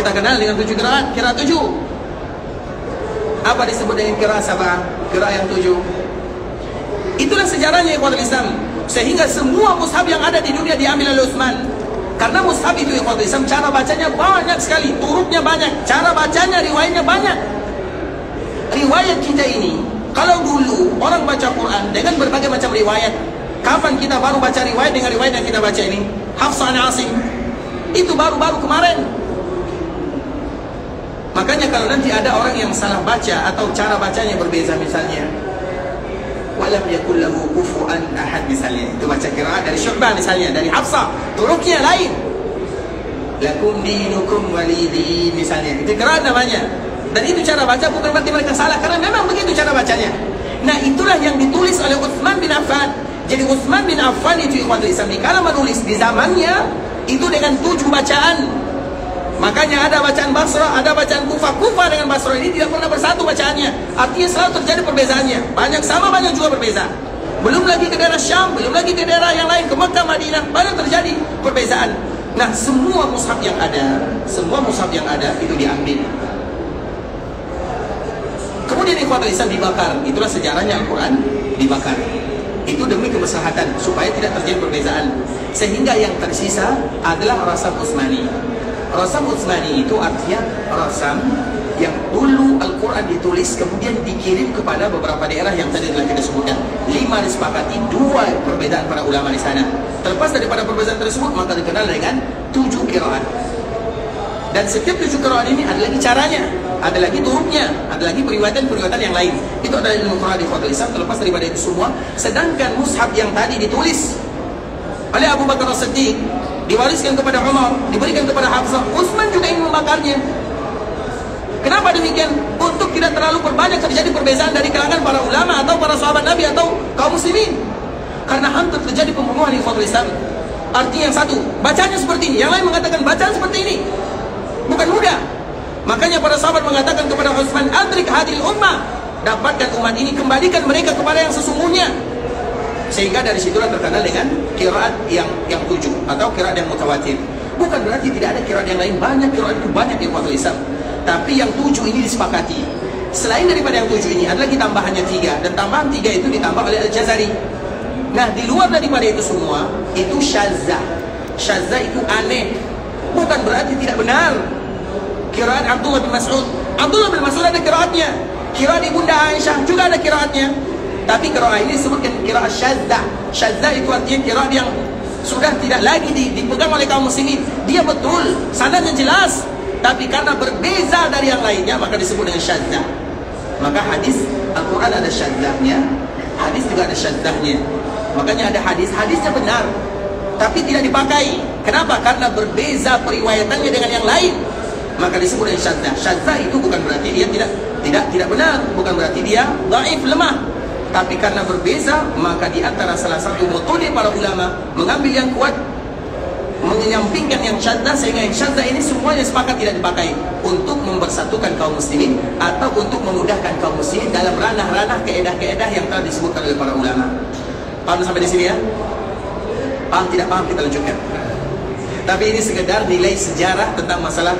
Kita kenal dengan 7 qiraat, qiraat 7. Apa disebut dengan qiraat sabah? Qiraat yang 7. Itulah sejarahnya ikhwatul Islam. Sehingga semua mushaf yang ada di dunia diambil oleh Utsman. Karena mushaf itu ikhwatul Islam cara bacanya banyak sekali, turutnya banyak, cara bacanya, riwayatnya banyak. Riwayat kita ini, kalau dulu orang baca Quran dengan berbagai macam riwayat, kapan kita baru baca riwayat dengan riwayat yang kita baca ini? Hafsah an Asim. Itu baru-baru kemarin. Makanya kalau nanti ada orang yang salah baca atau cara bacanya berbeza misalnya, walam yakul lahu kufuwan ahad misalnya, itu baca qiraat dari Syu'bah misalnya, dari Hafsah, turuknya lain. Lakum dinukum walidi misalnya, itu qiraat namanya. Dan itu cara baca, bukan berarti mereka salah, karena memang begitu cara bacanya. Nah, itulah yang ditulis oleh Utsman bin Affan. Jadi Utsman bin Affan itu ikhwatul Islam, kalau menulis di zamannya itu dengan 7 bacaan. Makanya ada bacaan Basrah, ada bacaan Kufah. Kufah dengan Basrah ini tidak pernah bersatu bacaannya. Artinya selalu terjadi perbezaannya. Banyak sama, banyak juga berbeza. Belum lagi ke daerah Syam, belum lagi ke daerah yang lain, ke Mekah, Madinah, banyak terjadi perbezaan. Nah, semua mushaf yang ada itu diambil. Kemudian ikhwatul Islam dibakar. Itulah sejarahnya Al-Quran dibakar. Itu demi kemaslahatan supaya tidak terjadi perbezaan. Sehingga yang tersisa adalah Rasam Utsmani. Rasam Utsmani itu artinya rasam yang dulu Al-Quran ditulis kemudian dikirim kepada beberapa daerah yang tadi telah kita sebutkan. 5 disepakati, 2 perbedaan para ulama di sana. Terlepas daripada perbedaan tersebut, maka dikenal dengan 7 qiraat. Dan setiap 7 qiraat ini ada lagi caranya, ada lagi turuknya, ada lagi periwayatan-periwayatan yang lain. Itu adalah ilmu Quran di Fathul Islam. Terlepas daripada itu semua, sedangkan mushaf yang tadi ditulis oleh Abu Bakar As-Siddiq, diwariskan kepada Umar, diberikan kepada Hafsah, Utsman juga ingin membakarnya. Kenapa demikian? Untuk tidak terlalu berbanyak terjadi perbezaan dari kalangan para ulama atau para sahabat Nabi atau kaum muslimin. Karena hampir terjadi pembunuhan di Fathul Islam. Artinya yang satu, bacanya seperti ini, yang lain mengatakan bacaan seperti ini. Bukan mudah. Makanya para sahabat mengatakan kepada Utsman, "Adrik hadil ummah." Dapatkan umat ini, kembalikan mereka kepada yang sesungguhnya. Sehingga dari situlah terkenal dengan qiraat yang 7 atau qiraat yang mutawatir. Bukan berarti tidak ada qiraat yang lain, banyak qiraat itu banyak di Fathul Islam. Tapi yang 7 ini disepakati. Selain daripada yang 7 ini, ada lagi tambahannya 3. Dan tambahan 3 itu ditambah oleh Al-Jazari. Nah, di luar daripada itu semua, itu syadzah. Syadzah itu aneh. Bukan berarti tidak benar. Qiraat Abdullah bin Mas'ud. Abdullah bin Mas'ud ada qiraatnya. Qiraat Ibunda Aisyah juga ada qiraatnya. Tapi qiraat ini disebutkan qiraat syadzah. Syadzah itu artinya qiraat yang sudah tidak lagi dipegang oleh kaum muslimin. Dia betul, sanadnya jelas. Tapi karena berbeza dari yang lainnya, maka disebut dengan syadzah. Maka hadis Al-Quran ada syadzahnya, hadis juga ada syadzahnya. Makanya ada hadisnya benar, tapi tidak dipakai. Kenapa? Karena berbeza periwayatannya dengan yang lain. Maka disebut dengan syadzah. Syadzah itu bukan berarti dia tidak benar, bukan berarti dia dhaif, lemah. Tapi karena berbeza, maka di antara salah satu metode para ulama mengambil yang kuat, menyampingkan yang syadzah, sehingga yang syadzah ini semuanya sepakat tidak dipakai untuk mempersatukan kaum muslimin atau untuk memudahkan kaum muslimin dalam ranah-ranah keedah-keedah yang telah disebutkan oleh para ulama. Paham sampai di sini ya? Paham tidak paham kita lanjutkan. Tapi ini sekedar nilai sejarah tentang masalah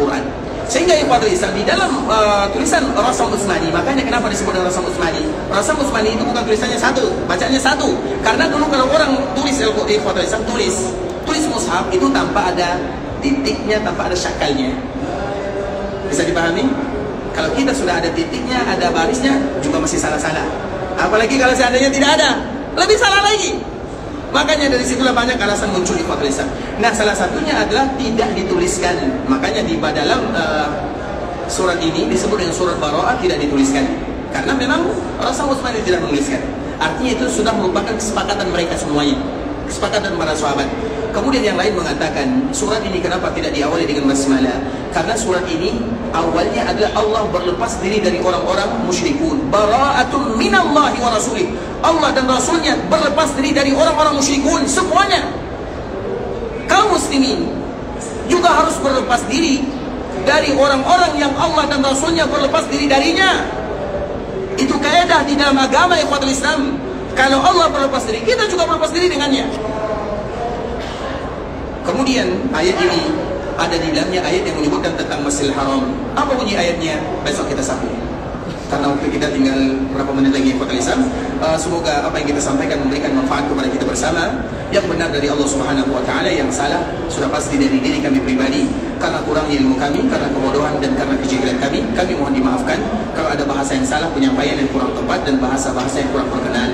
Quran. Sehingga yang Fathul Islam di dalam tulisan Rasam Utsmani, makanya kenapa disebut dengan Rasam Utsmani? Rasam Utsmani itu bukan tulisannya satu, bacaannya satu. Karena dulu kalau orang tulis di Fathul Islam tulis mushaf itu tanpa ada titiknya, tanpa ada syakalnya. Bisa dipahami? Kalau kita sudah ada titiknya, ada barisnya, juga masih salah-salah. Apalagi kalau seandainya tidak ada, lebih salah lagi. Makanya dari situlah banyak alasan muncul di Fathul Islam. Nah, salah satunya adalah tidak dituliskan. Makanya di dalam surat ini disebut dengan surat Bara'ah, tidak dituliskan. Karena memang Rasul Utsman tidak menuliskan. Artinya itu sudah merupakan kesepakatan mereka semuanya, kesepakatan para sahabat. Kemudian yang lain mengatakan, surat ini kenapa tidak diawali dengan basmalah? Karena surat ini awalnya adalah Allah berlepas diri dari orang-orang musyrikun. Bara'atun minallahi wa rasulih. Allah dan Rasulnya berlepas diri dari orang-orang musyrikun semuanya. Kaum muslimin juga harus berlepas diri dari orang-orang yang Allah dan Rasulnya berlepas diri darinya. Itu kaidah di dalam agama ikhwatul Islam. Kalau Allah berlepas diri, kita juga berlepas diri dengannya. Kemudian ayat ini ada di dalamnya ayat yang menyebutkan tentang Masjidil Haram. Apa bunyi ayatnya? Besok kita sambung. Karena waktu kita tinggal berapa menit lagi Fathul Islam. Semoga apa yang kita sampaikan memberikan manfaat kepada kita bersama. Yang benar dari Allah Subhanahu wa taala, yang salah sudah pasti dari diri kami pribadi, karena kurangnya ilmu kami, karena kebodohan dan karena kejahilan kami mohon dimaafkan. Kalau ada bahasa yang salah, penyampaian yang kurang tepat, dan bahasa-bahasa yang kurang berkenan.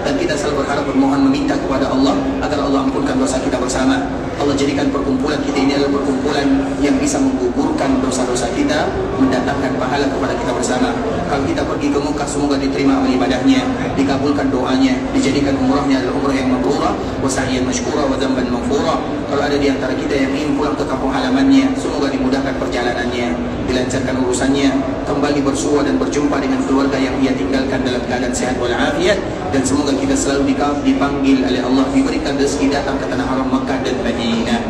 Dan kita selalu berharap, bermohon, meminta kepada Allah agar Allah ampunkan dosa kita bersama. Allah jadikan perkumpulan kita ini adalah perkumpulan yang bisa menggugurkan dosa-dosa kita, mendatangkan pahala kepada kita bersama. Kalau kita pergi ke Mekah, semoga diterima amal ibadahnya, dikabulkan doanya, dijadikan umrahnya adalah umrah yang mabrurah, wa sa'yan mashkura, wa dzamban maghfura. Kalau ada di antara kita yang ingin pulang ke kampung halamannya, semoga dimudahkan perjalanannya, dilancarkan urusannya, kembali bersua dan berjumpa dengan keluarga yang ia tinggalkan dalam keadaan sehat walafiat. Dan semoga kita selalu dipanggil oleh Allah, diberikan rezeki datang ke tanah haram Makkah dan Madinah.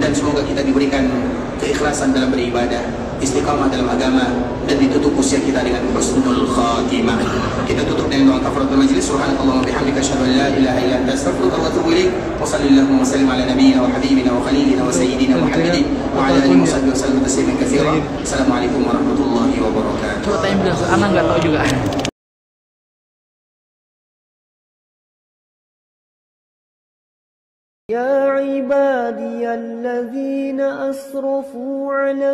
Dan semoga kita diberikan keikhlasan dalam beribadah, istiqamah dalam agama, dan ditutup usia kita dengan husnul khatimah. Kita tutup dengan doa kafaratul majlis. Subhanakallahumma wa bihamdika asyhadu an la ilaha illa anta astaghfiruka wa atubu ilaik. Wa sallallahu wa sallim ala nabiyyina wa habibina wa khalilina wa sayyidina Muhammadin wa ala alihi wa sahbihi wa sallam tasliman katsiran. Assalamualaikum warahmatullahi wabarakatuh. Coba tanya bilang, anak nggak tahu juga. يا عبادي الذين أسرفوا على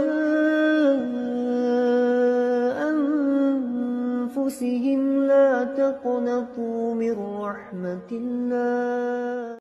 أنفسهم لا تقنطوا من رحمة الله